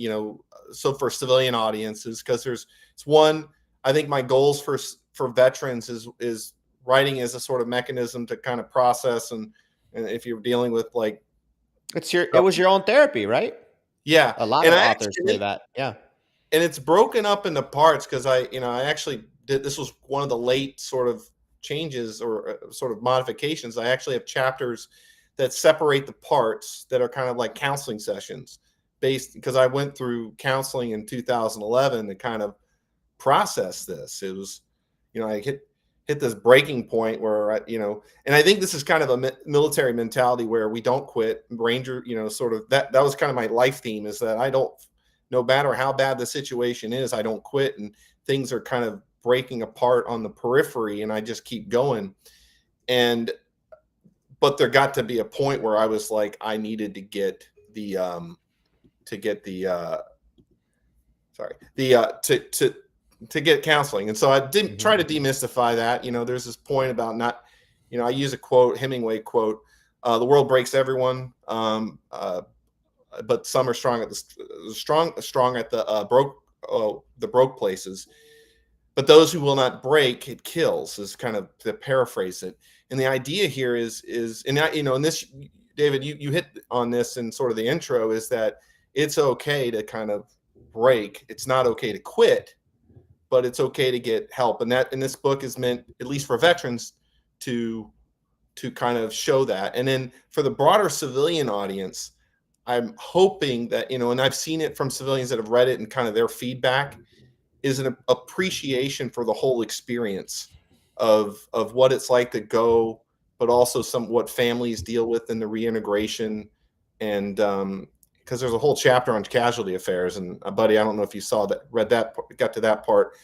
so for civilian audiences, because it's one, I think my goals for veterans is writing as a sort of mechanism to kind of process, and if you're dealing with like, It was your own therapy, right? yeah, A lot and of I authors say actually, that. Yeah. and it's broken up into parts because I actually did. This was one of the late sort of changes or sort of modifications. I actually have chapters that separate the parts that are kind of like counseling sessions, based because I went through counseling in 2011 to kind of process this. It was, I hit hit this breaking point where and I think this is kind of a military mentality where we don't quit. Ranger, sort of that was kind of my life theme, is that I don't, no matter how bad the situation is, I don't quit, and things are kind of breaking apart on the periphery, and I just keep going. But there got to be a point where I was like, I needed to get the to get counseling. And so I didn't try to demystify that. There's this point about not, I use a quote, Hemingway quote, the world breaks everyone, but some are strong at the broke places. But those who will not break, it kills, is kind of to paraphrase it. And the idea here is, and this, David, you hit on this in sort of the intro, is that it's okay to kind of break. It's not okay to quit, but it's okay to get help. And this book is meant, at least for veterans, to kind of show that. And then for the broader civilian audience, I'm hoping that, and I've seen it from civilians that have read it and kind of their feedback, is an appreciation for the whole experience of what it's like to go, but also what families deal with in the reintegration. And because there's a whole chapter on casualty affairs, and buddy, I don't know if you read that, got to that part,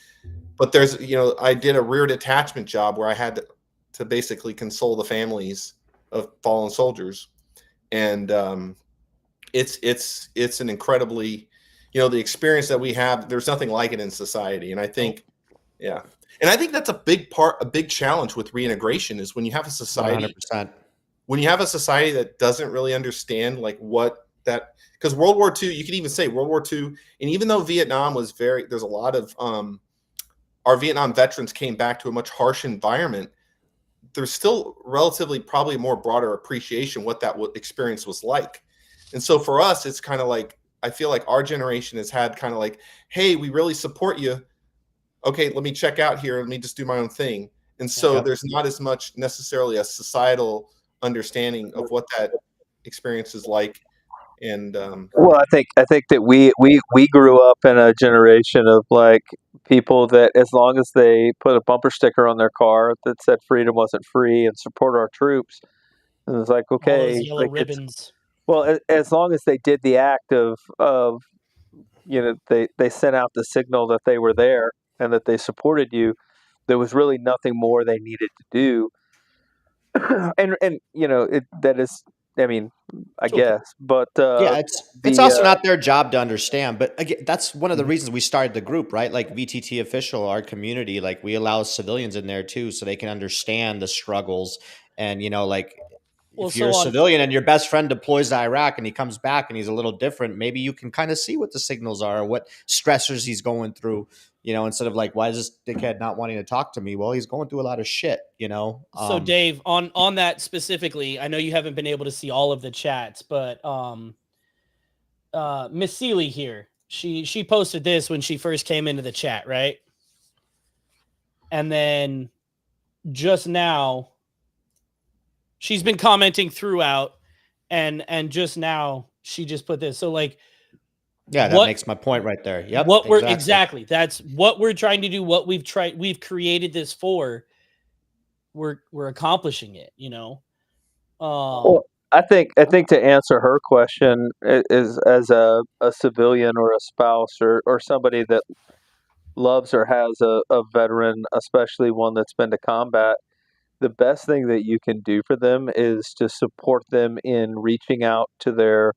but there's, I did a rear detachment job where I had to basically console the families of fallen soldiers. And it's an incredibly, the experience that we have, there's nothing like it in society. And I think, and I think that's a big challenge with reintegration, is when you have a society, 100%. when you have a society that doesn't really understand like what that, because World War II, you could even say World War II, and even though Vietnam was there's a lot of our Vietnam veterans came back to a much harsh environment, there's still relatively probably more broader appreciation what that experience was like. And so for us, it's kind of like, I feel like our generation has had kind of like, hey, we really support you. Okay, let me check out here. Let me just do my own thing. And so there's not as much necessarily a societal understanding of what that experience is like. And well, I think that we grew up in a generation of like people that, as long as they put a bumper sticker on their car that said freedom wasn't free and support our troops, it was like, All okay, those yellow like ribbons. well, as long as they did the act of they sent out the signal that they were there and that they supported you, there was really nothing more they needed to do. and that is, I mean, I guess, but Yeah, it's also not their job to understand. But again, that's one of the reasons we started the group, right? Like VTT Official, our community, like we allow civilians in there too, so they can understand the struggles. And like, if you're a civilian and your best friend deploys to Iraq and he comes back and he's a little different, maybe you can kind of see what the signals are, what stressors he's going through. Instead of like, why is this dickhead not wanting to talk to me? Well, he's going through a lot of shit. So Dave, on that specifically, I know you haven't been able to see all of the chats, but Miss Seeley here, she posted this when she first came into the chat, right? And then just now, she's been commenting throughout, and just now she just put this. So like, that makes my point right there. Yep. That's what we're trying to do. What we've created this for. We're accomplishing it, Well, I think to answer her question is, as a civilian or a spouse or somebody that loves or has a veteran, especially one that's been to combat, the best thing that you can do for them is to support them in reaching out to their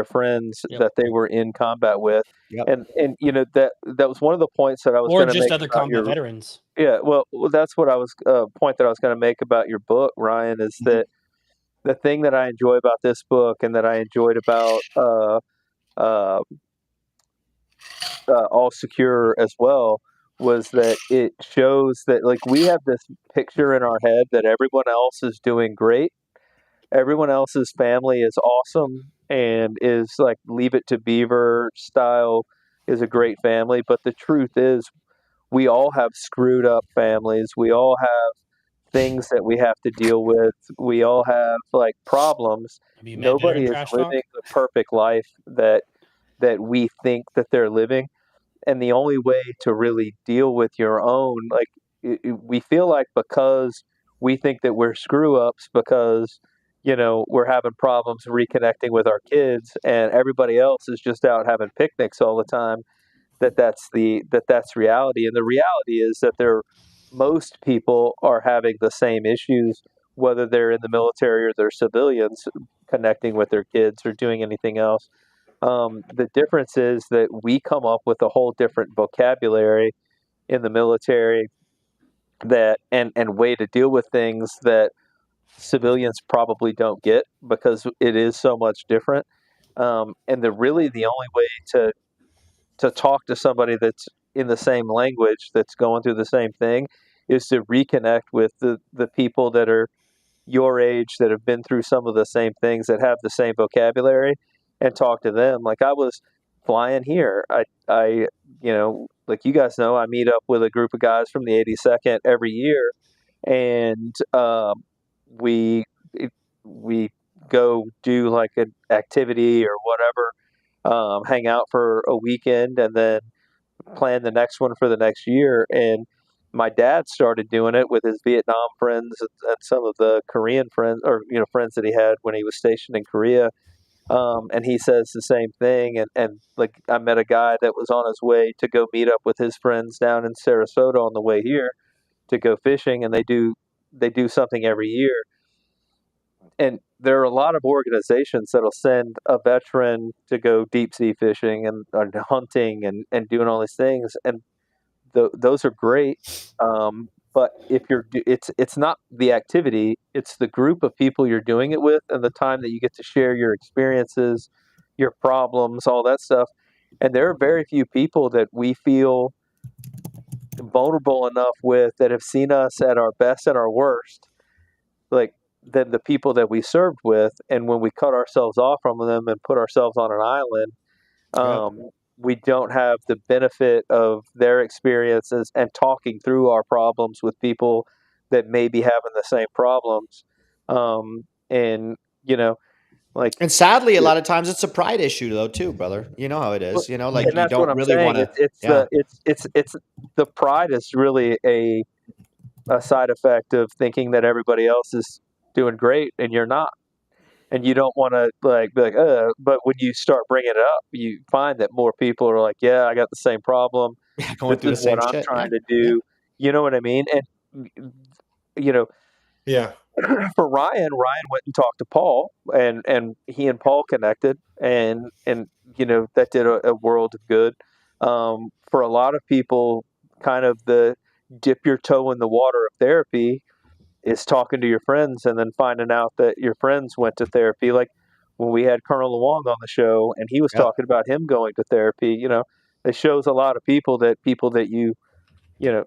friends that they were in combat with. And that was one of the points that I was going to make, or just other combat veterans. Yeah, well, that's what I was point that I was going to make about your book, Ryan, is that the thing that I enjoy about this book and that I enjoyed about All Secure as well was that it shows that, like, we have this picture in our head that everyone else is doing great. Everyone else's family is awesome and is like Leave It to Beaver style, is a great family. But the truth is, we all have screwed up families. We all have things that we have to deal with. We all have like problems. Nobody is living the perfect life that we think that they're living. And the only way to really deal with your own, like, we feel like because we think that we're screw ups because we're having problems reconnecting with our kids, and everybody else is just out having picnics all the time. That's reality, and the reality is that most people are having the same issues, whether they're in the military or they're civilians, connecting with their kids or doing anything else. The difference is that we come up with a whole different vocabulary in the military and way to deal with things that civilians probably don't get because it is so much different. And the only way to talk to somebody that's in the same language, that's going through the same thing, is to reconnect with the people that are your age, that have been through some of the same things, that have the same vocabulary, and talk to them. Like I was flying here. I like you guys know, I meet up with a group of guys from the 82nd every year, and we we go do like an activity or whatever, hang out for a weekend, and then plan the next one for the next year. And my dad started doing it with his Vietnam friends and some of the Korean friends, or friends that he had when he was stationed in Korea. And he says the same thing. And like I met a guy that was on his way to go meet up with his friends down in Sarasota on the way here to go fishing, and they do something every year. And there are a lot of organizations that'll send a veteran to go deep sea fishing and hunting and doing all these things, and those are great. But it's not the activity; it's the group of people you're doing it with, and the time that you get to share your experiences, your problems, all that stuff. And there are very few people that we feel vulnerable enough with that have seen us at our best and our worst, like than the people that we served with. And when we cut ourselves off from them and put ourselves on an island, we don't have the benefit of their experiences and talking through our problems with people that may be having the same problems. And like, And sadly, a lot of times it's a pride issue though, too, brother. You know how it is. Like and you that's what don't I'm really want saying. to. It's the pride is really a side effect of thinking that everybody else is doing great and you're not. And you don't want to be like, but when you start bringing it up, you find that more people are like, yeah, I got the same problem. Going This through is the what same I'm shit. trying Yeah. to do. You know what I mean? And, Yeah. for Ryan went and talked to Paul, and he and Paul connected, and that did a world of good. For a lot of people, kind of the dip your toe in the water of therapy is talking to your friends and then finding out that your friends went to therapy. Like when we had Colonel Luong on the show, and he was Yep. talking about him going to therapy. It shows a lot of people that you know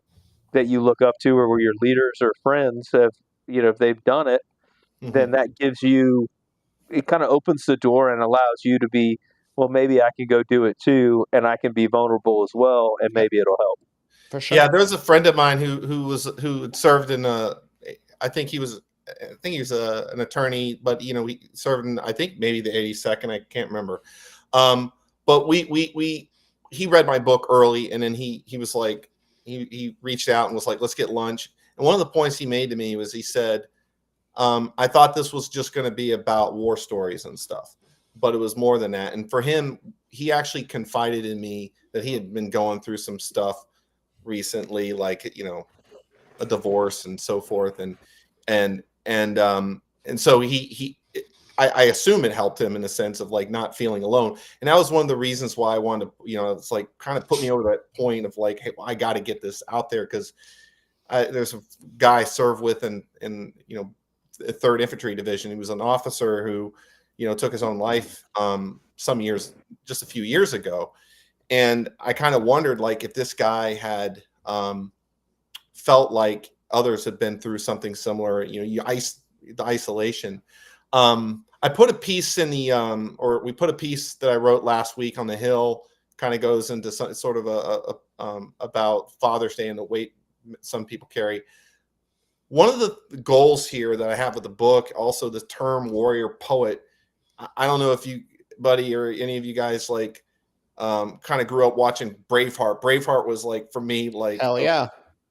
that you look up to, or were your leaders or friends, have if they've done it, then that gives you, it kind of opens the door and allows you to be, well, maybe I can go do it too, and I can be vulnerable as well, and maybe it'll help. For sure. Yeah, there's a friend of mine who had served in I think he was an attorney, but he served in, I think, maybe the 82nd. I can't remember. But he read my book early, and then he was like, he reached out and was like, let's get lunch. And one of the points he made to me was, he said, I thought this was just going to be about war stories and stuff, but it was more than that. And for him, he actually confided in me that he had been going through some stuff recently, like a divorce and so forth, and so I assume it helped him in the sense of like not feeling alone. And that was one of the reasons why I wanted to, it's like kind of put me over that point of like, hey, well, I got to get this out there, because there's a guy I served with in the 3rd Infantry Division. He was an officer who took his own life just a few years ago. And I kind of wondered, like, if this guy had felt like others had been through something similar, the isolation. I put a piece in we put a piece that I wrote last week on the Hill, kind of goes into sort of about Father's Day and the weight some people carry. One of the goals here that I have with the book, also the term warrior poet. I don't know if you, buddy, or any of you guys kind of grew up watching Braveheart. Braveheart was like, for me, like, Hell yeah.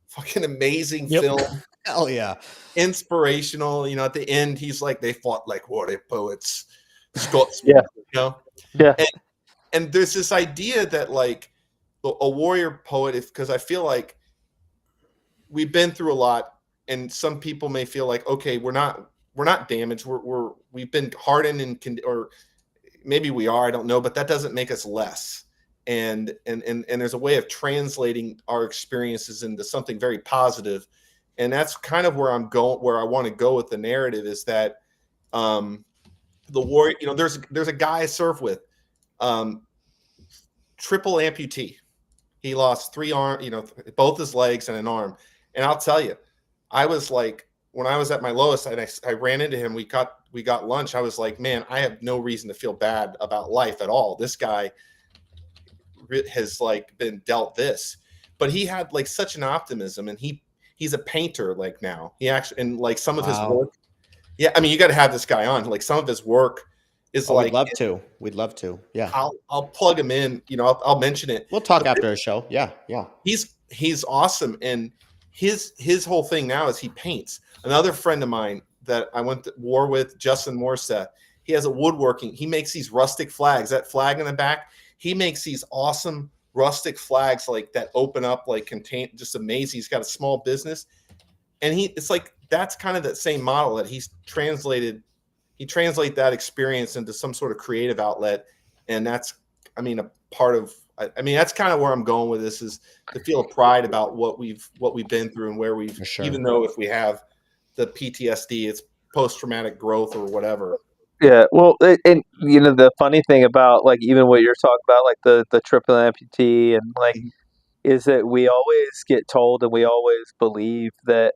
fucking amazing Yep. film, Hell yeah. inspirational. You know, at the end, he's like, they fought like warrior poets, Scotsmen. Yeah. You know, Yeah. and there's this idea that like a warrior poet, because I feel like we've been through a lot, and some people may feel like, okay, we're not damaged. We've been hardened or maybe we are, I don't know, but that doesn't make us less. And there's a way of translating our experiences into something very positive. And that's kind of where I'm going, where I want to go with the narrative, is that the warrior, you know, there's a guy I surf with, triple amputee. He lost 3 arms, you know, both his legs and an arm. And I'll tell you, I was like, when I was at my lowest, and I ran into him, we got lunch. I was like, man, I have no reason to feel bad about life at all. This guy has like been dealt this, but he had like such an optimism, and he's a painter like now. He actually, and like some of his work. Yeah. I mean, you got to have this guy on. Like some of his work is like, we'd love to. Yeah. I'll plug him in, you know, I'll mention it. We'll talk after the show. Yeah. Yeah. He's awesome. And his whole thing now is he paints. Another friend of mine that I went to war with, Justin Morset, he has a woodworking. He makes these rustic flags. That flag in the back, he makes these awesome rustic flags like that open up, like contain, just amazing. He's got a small business, and it's like that's kind of that same model that he translate that experience into some sort of creative outlet. And that's, I mean, a part of, I mean, that's kind of where I'm going with this, is to feel a pride about what we've been through, and where we've, even though if we have the PTSD, it's post-traumatic growth or whatever. Yeah, well, and you know, the funny thing about like even what you're talking about, like the triple amputee, and like, is that we always get told, and we always believe that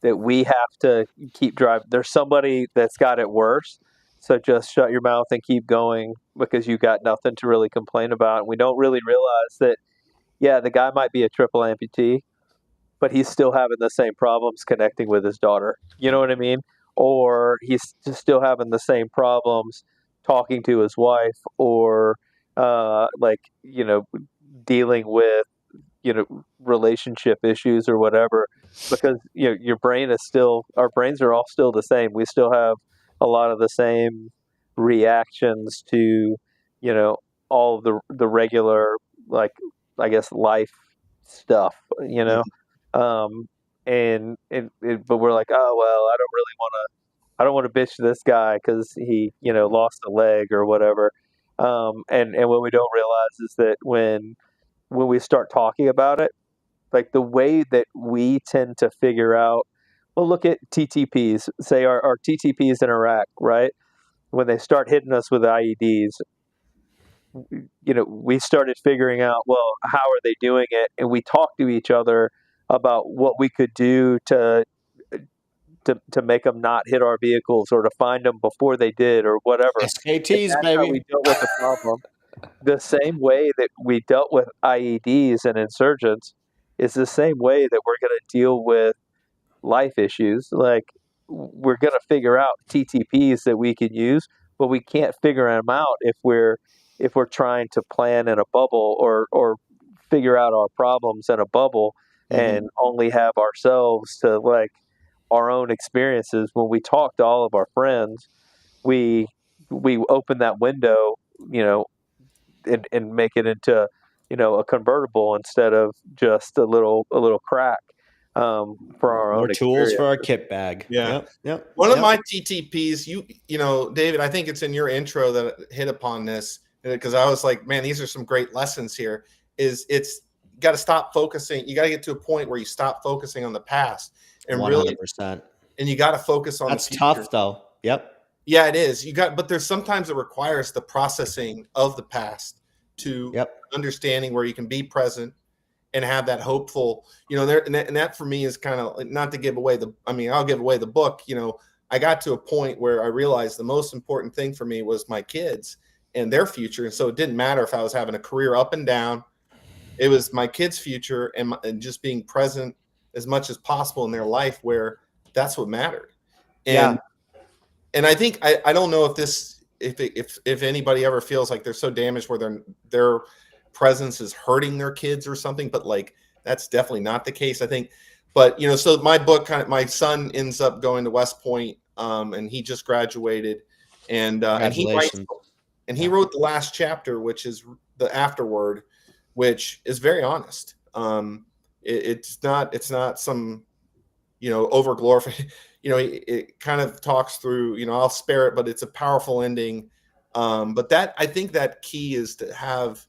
we have to keep driving. There's somebody that's got it worse, so just shut your mouth and keep going, because you got nothing to really complain about. And we don't really realize that, yeah, the guy might be a triple amputee, but he's still having the same problems connecting with his daughter. You know what I mean? Or he's just still having the same problems talking to his wife, or like, you know, dealing with, you know, relationship issues or whatever, because, you know, your brain is still, our brains are all still the same. We still have a lot of the same reactions to, you know, all of the regular, like, I guess, life stuff, you know. But we're like, oh well, I don't want to bitch to this guy because he, you know, lost a leg or whatever. And what we don't realize is that when we start talking about it, like the way that we tend to figure out, well, look at TTPs, say our TTPs in Iraq, right? When they start hitting us with IEDs, you know, we started figuring out, well, how are they doing it? And we talked to each other about what we could do to make them not hit our vehicles, or to find them before they did, or whatever. SKTs, How baby. we dealt with the problem. The same way that we dealt with IEDs and insurgents is the same way that we're going to deal with life issues. Like, we're going to figure out TTPs that we can use, but we can't figure them out if we're trying to plan in a bubble, or figure out our problems in a bubble, and only have ourselves to, like, our own experiences. When we talk to all of our friends, we open that window, you know, and make it into, you know, a convertible instead of just a little crack, for our More own tools experience. for our kit bag. Yeah. Yep. One of my TTPs, you know, David, I think it's in your intro that hit upon this, because I was like, man, these are some great lessons here. It's got to stop focusing. You got to get to a point where you stop focusing on the past, and 100%. really, and you got to focus on That's the future. tough though. Yep. Yeah, it is. But there's sometimes it requires the processing of the past to understanding where you can be present and have that hopeful, you know, and that for me is kind of, not to give away I'll give away the book. You know, I got to a point where I realized the most important thing for me was my kids and their future. And so it didn't matter if I was having a career up and down. It was my kids' future, and just being present as much as possible in their life, where that's what mattered. And I think, I don't know if anybody ever feels like they're so damaged where their presence is hurting their kids or something, but like that's definitely not the case, I think. But so my book, my son ends up going to West Point, and he just graduated, and Congratulations. he wrote the last chapter, which is the afterword, which is very honest. It's not some over glorified. It kind of talks through. I'll spare it, but it's a powerful ending. But that, I think that key is to have,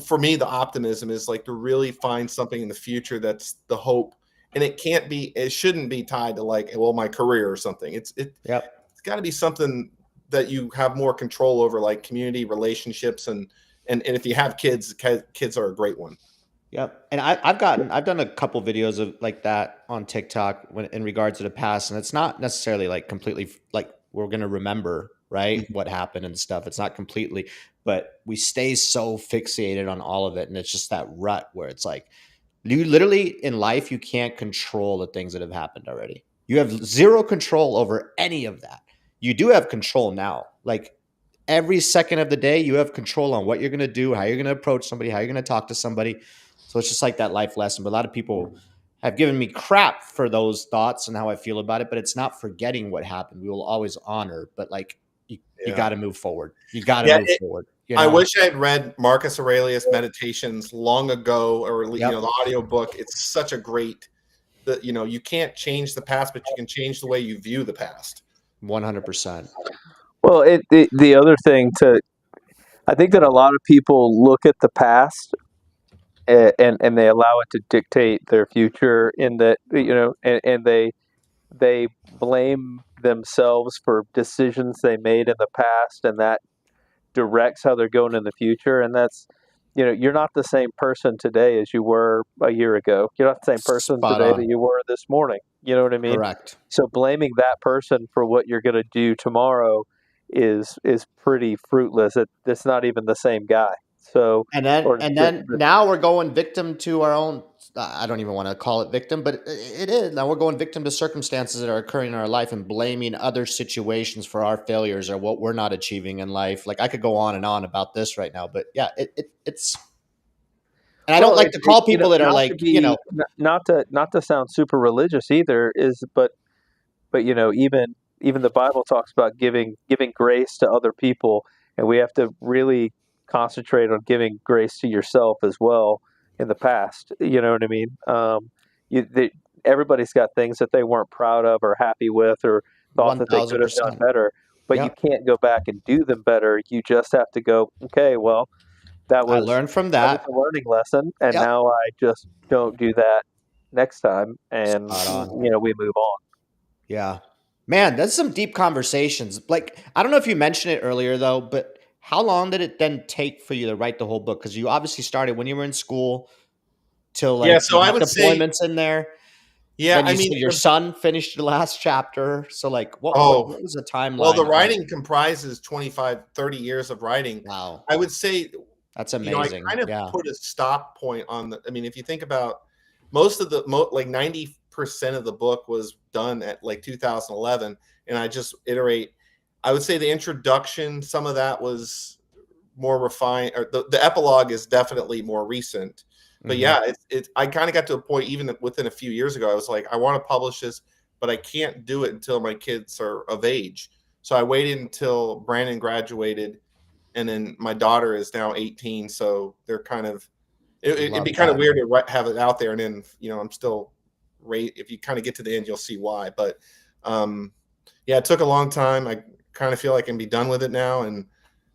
for me, the optimism is like to really find something in the future that's the hope, and it shouldn't be tied to like, well, my career or something. It's got to be something that you have more control over, like community relationships, and if you have kids are a great one. Yep. And I've done a couple videos of like that on TikTok in regards to the past. And it's not necessarily like completely like we're going to remember, right, what happened and stuff. It's not completely, but we stay so fixated on all of it. And it's just that rut where it's like, you literally in life, you can't control the things that have happened already. You have zero control over any of that. You do have control now. Like every second of the day, you have control on what you're going to do, how you're going to approach somebody, how you're going to talk to somebody. So it's just like that life lesson. But a lot of people have given me crap for those thoughts and how I feel about it. But it's not forgetting what happened. We will always honor. But like you got to move forward. You got to move forward. I wish I had read Marcus Aurelius' Meditations long ago, or the audio book. It's such a great that you can't change the past, but you can change the way you view the past. 100%. Well, the other thing I think that a lot of people look at the past and they allow it to dictate their future, in that and they blame themselves for decisions they made in the past, and that directs how they're going in the future. And that's you're not the same person today as you were a year ago. You're not the same person today that you were this morning. You know what I mean? Correct. So blaming that person for what you're going to do tomorrow is pretty fruitless. It's not even the same guy. So now we're going victim to our own. I don't even want to call it victim, but it is. Now we're going victim to circumstances that are occurring in our life and blaming other situations for our failures or what we're not achieving in life. Like I could go on and on about this right now, but yeah, it's. And I don't like to call people that are like, not to sound super religious either, but even the Bible talks about giving grace to other people, and we have to really concentrate on giving grace to yourself as well in the past. You know what I mean? Everybody's got things that they weren't proud of or happy with or thought that they could have done better, but you can't go back and do them better. You just have to go, okay, well, I learned from that. That was a learning lesson, and now I just don't do that next time, and we move on. Yeah. Man, that's some deep conversations. Like, I don't know if you mentioned it earlier though, but how long did it then take for you to write the whole book? Because you obviously started when you were in school till like so I would deployments say, in there. Yeah, then your son finished the last chapter. So like, what was the timeline? Well, the writing comprises 25, 30 years of writing. Wow. I would say that's amazing. I kind of put a stop point on if you think about most of like 90% of the book was done at like 2011, and I just iterate. I would say the introduction, some of that was more refined, or the epilogue is definitely more recent. But I kind of got to a point even within a few years ago. I was like, I want to publish this, but I can't do it until my kids are of age. So I waited until Brandon graduated, and then my daughter is now 18. So they're kind of, it'd be kind of weird to have it out there, and then I'm still if you kind of get to the end, you'll see why. But it took a long time. I kind of feel like I can be done with it now, and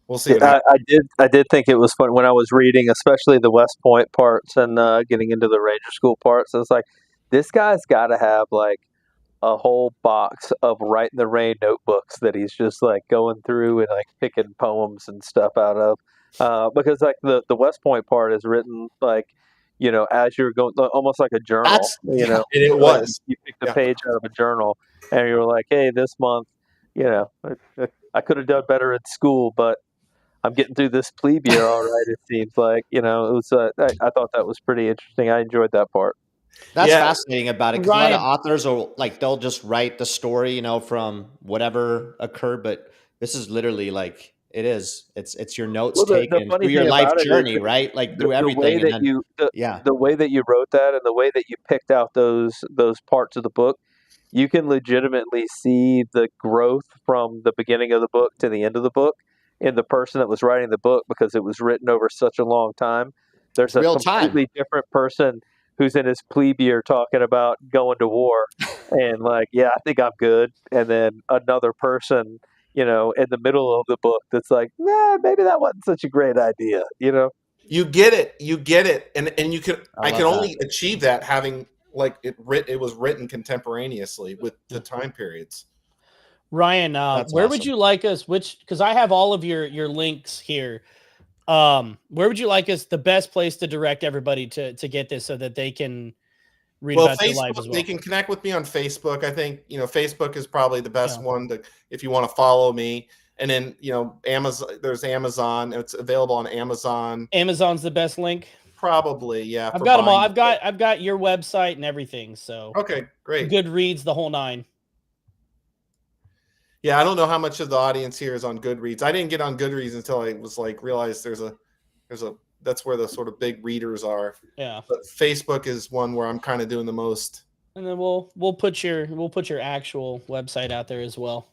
we'll see. I did think it was fun when I was reading, especially the West Point parts and getting into the Ranger School parts. I was like, this guy's got to have like a whole box of Write in the Rain notebooks that he's just like going through and like picking poems and stuff out of, because like the West Point part is written like, as you're going, almost like a journal. And it was. You pick the page out of a journal, and you were like, hey, this month, I could have done better in school, but I'm getting through this plebe year all right, it seems like. It was. I thought that was pretty interesting. I enjoyed that part. That's fascinating about it, because a lot of authors will they'll just write the story, from whatever occurred, but this is literally like It is. It's your notes Well, the taken funny through your thing life about it is journey, right? Like through the way everything. that And then, yeah. the way that you wrote that and the way that you picked out those parts of the book, you can legitimately see the growth from the beginning of the book to the end of the book in the person that was writing the book, because it was written over such a long time. There's It's a real time. completely different person who's in his plebe year talking about going to war and like, yeah, I think I'm good. And then another person, in the middle of the book that's like, nah, maybe that wasn't such a great idea, You get it, and you can. I can love only achieve that having like it was written contemporaneously with the time periods. Ryan, That's where would awesome. you like us? Because I have all of your links here. Where would you like us? The best place to direct everybody to get this so that they can read Well, about your life as Facebook, well. they can connect with me on Facebook. I think, Facebook is probably the best one if you want to follow me. And then, Amazon, there's Amazon. It's available on Amazon. Amazon's the best link. Probably, yeah. I've got them all. I've got your website and everything. So okay, great. Goodreads, the whole nine. Yeah, I don't know how much of the audience here is on Goodreads. I didn't get on Goodreads until I was realized there's a that's where the sort of big readers are. Yeah. But Facebook is one where I'm kind of doing the most. And then we'll put your actual website out there as well.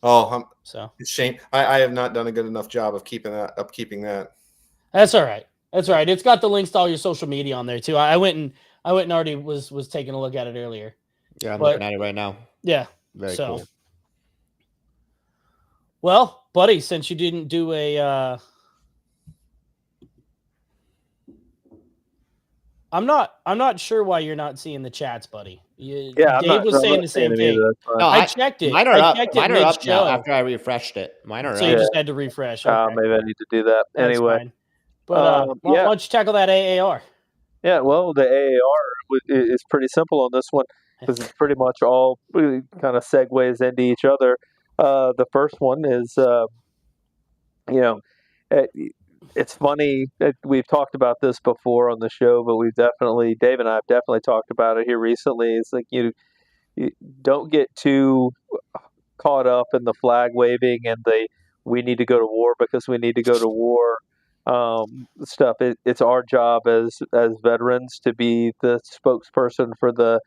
Oh, so it's shame. I have not done a good enough job of keeping that. That's all right. That's all right. It's got the links to all your social media on there too. I went and already was taking a look at it earlier. Yeah, I'm looking at it right now. Yeah. Very cool. Well, buddy, since you didn't do a I'm not sure why you're not seeing the chats, buddy. Dave was saying the same thing. No, I checked it. Mine are up. Mine are up now mid-show. after I refreshed it. Mine are So up. you just had to refresh. Okay. Maybe I need to do that. That's anyway. Fine. But why don't you tackle that AAR? Yeah, well, the AAR is pretty simple on this one because it's pretty much all kind of segues into each other. The first one is, it's funny. We've talked about this before on the show, but Dave and I have definitely talked about it here recently. It's like you don't get too caught up in the flag waving and we need to go to war because we need to go to war stuff. It's our job as veterans to be the spokesperson for the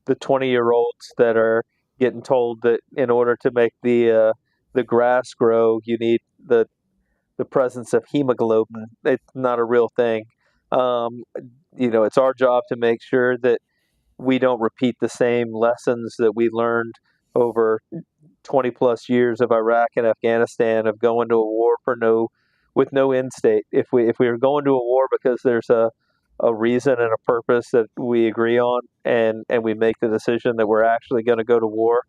20-year-olds that are getting told that in order to make the grass grow, you need the presence of hemoglobin. It's not a real thing. It's our job to make sure that we don't repeat the same lessons that we learned over 20 plus years of Iraq and Afghanistan of going to a war with no end state. If we are going to a war because there's a reason and a purpose that we agree on and we make the decision that we're actually going to go to war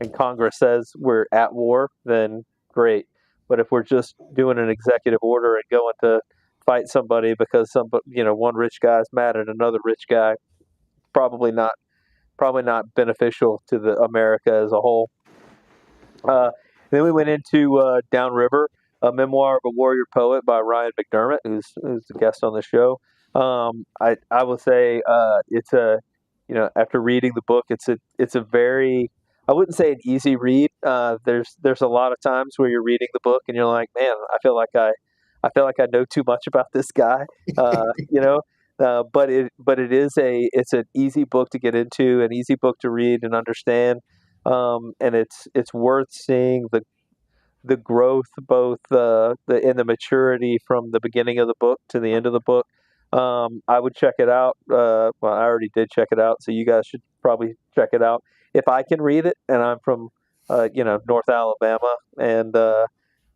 and Congress says we're at war, then great. But if we're just doing an executive order and going to fight somebody because one rich guy's mad at another rich guy, probably not beneficial to the America as a whole. Then we went into Downriver, a memoir of a warrior poet by Ryan McDermott, who's a guest on the show. I will say it's after reading the book, it's a very, I wouldn't say an easy read. There's a lot of times where you're reading the book and you're like, man, I feel like I know too much about this guy, but it's an easy book to get into, an easy book to read and understand, and it's worth seeing the growth, both in the maturity from the beginning of the book to the end of the book. I would check it out. Well, I already did check it out, so you guys should probably check it out. If I can read it, and I'm from, North Alabama, and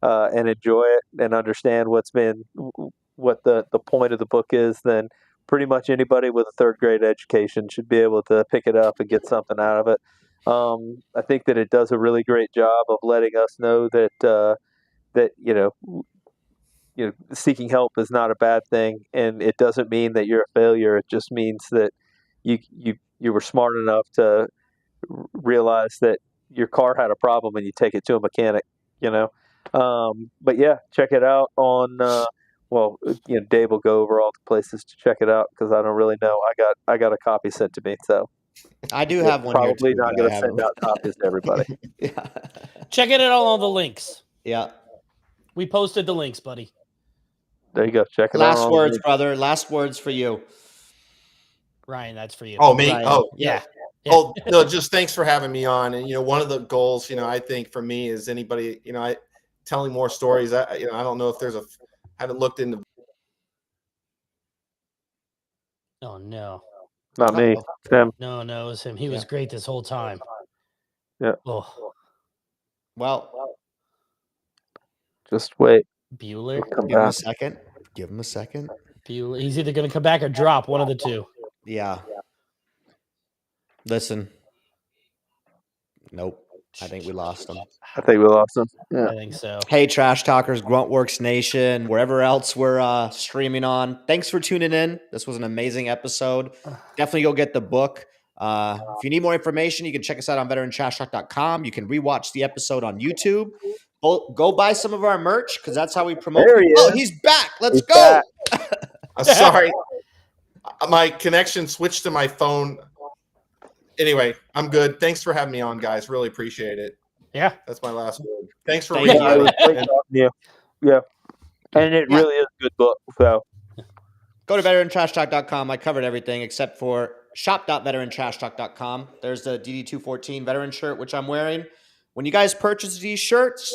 enjoy it and understand what the point of the book is, then pretty much anybody with a third grade education should be able to pick it up and get something out of it. I think that it does a really great job of letting us know that seeking help is not a bad thing, and it doesn't mean that you're a failure. It just means that you were smart enough to realize that your car had a problem and you take it to a mechanic. But yeah, check it out on. Dave will go over all the places to check it out because I don't really know. I got a copy sent to me, so I do have one here probably too, not going to send out copies to everybody. Yeah. Check it out on all the links. Yeah. We posted the links, buddy. There you go. Check it out. Last words, brother. Last words for you. Ryan, that's for you. Oh, me? Ryan. Oh, Yeah. Oh, no, just thanks for having me on. And, one of the goals, I think for me is anybody, telling more stories. I don't know if I haven't looked into. Oh, no. Not me. Tim. No, it was him. He was great this whole time. Yeah. Oh, Well, just wait. Bueller. Come give him a back. second. Give him a second. Bueller. He's either going to come back or drop, one of the two. Yeah. Listen. Nope. I think we lost him. I think we lost him. Yeah. I think so. Hey, Trash Talkers, Gruntworks Nation, wherever else we're streaming on. Thanks for tuning in. This was an amazing episode. Definitely go get the book. If you need more information, you can check us out on VeteranTrashTalk.com. You can rewatch the episode on YouTube. Go buy some of our merch because that's how we promote. There he is. He's back. Let's He's go. back. Sorry, my connection switched to my phone. Anyway, I'm good. Thanks for having me on, guys. Really appreciate it. Yeah. That's my last word. Thanks for Thank reading you. It was it. great And- talking to you. Yeah. And it really is a good book. So Go to VeteranTrashTalk.com. I covered everything except for shop.VeteranTrashTalk.com. There's the DD214 veteran shirt, which I'm wearing. When you guys purchase these shirts,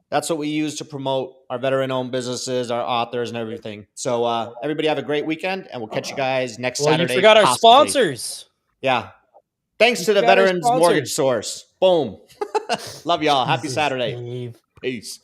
that's what we use to promote our veteran-owned businesses, our authors, and everything. So everybody have a great weekend, and we'll catch you guys next Saturday. You forgot our possibly. sponsors. Yeah. Thanks to the forgot our Veterans sponsors. Mortgage Source. Boom. Love y'all. Happy Jesus, Saturday. Dave. Peace.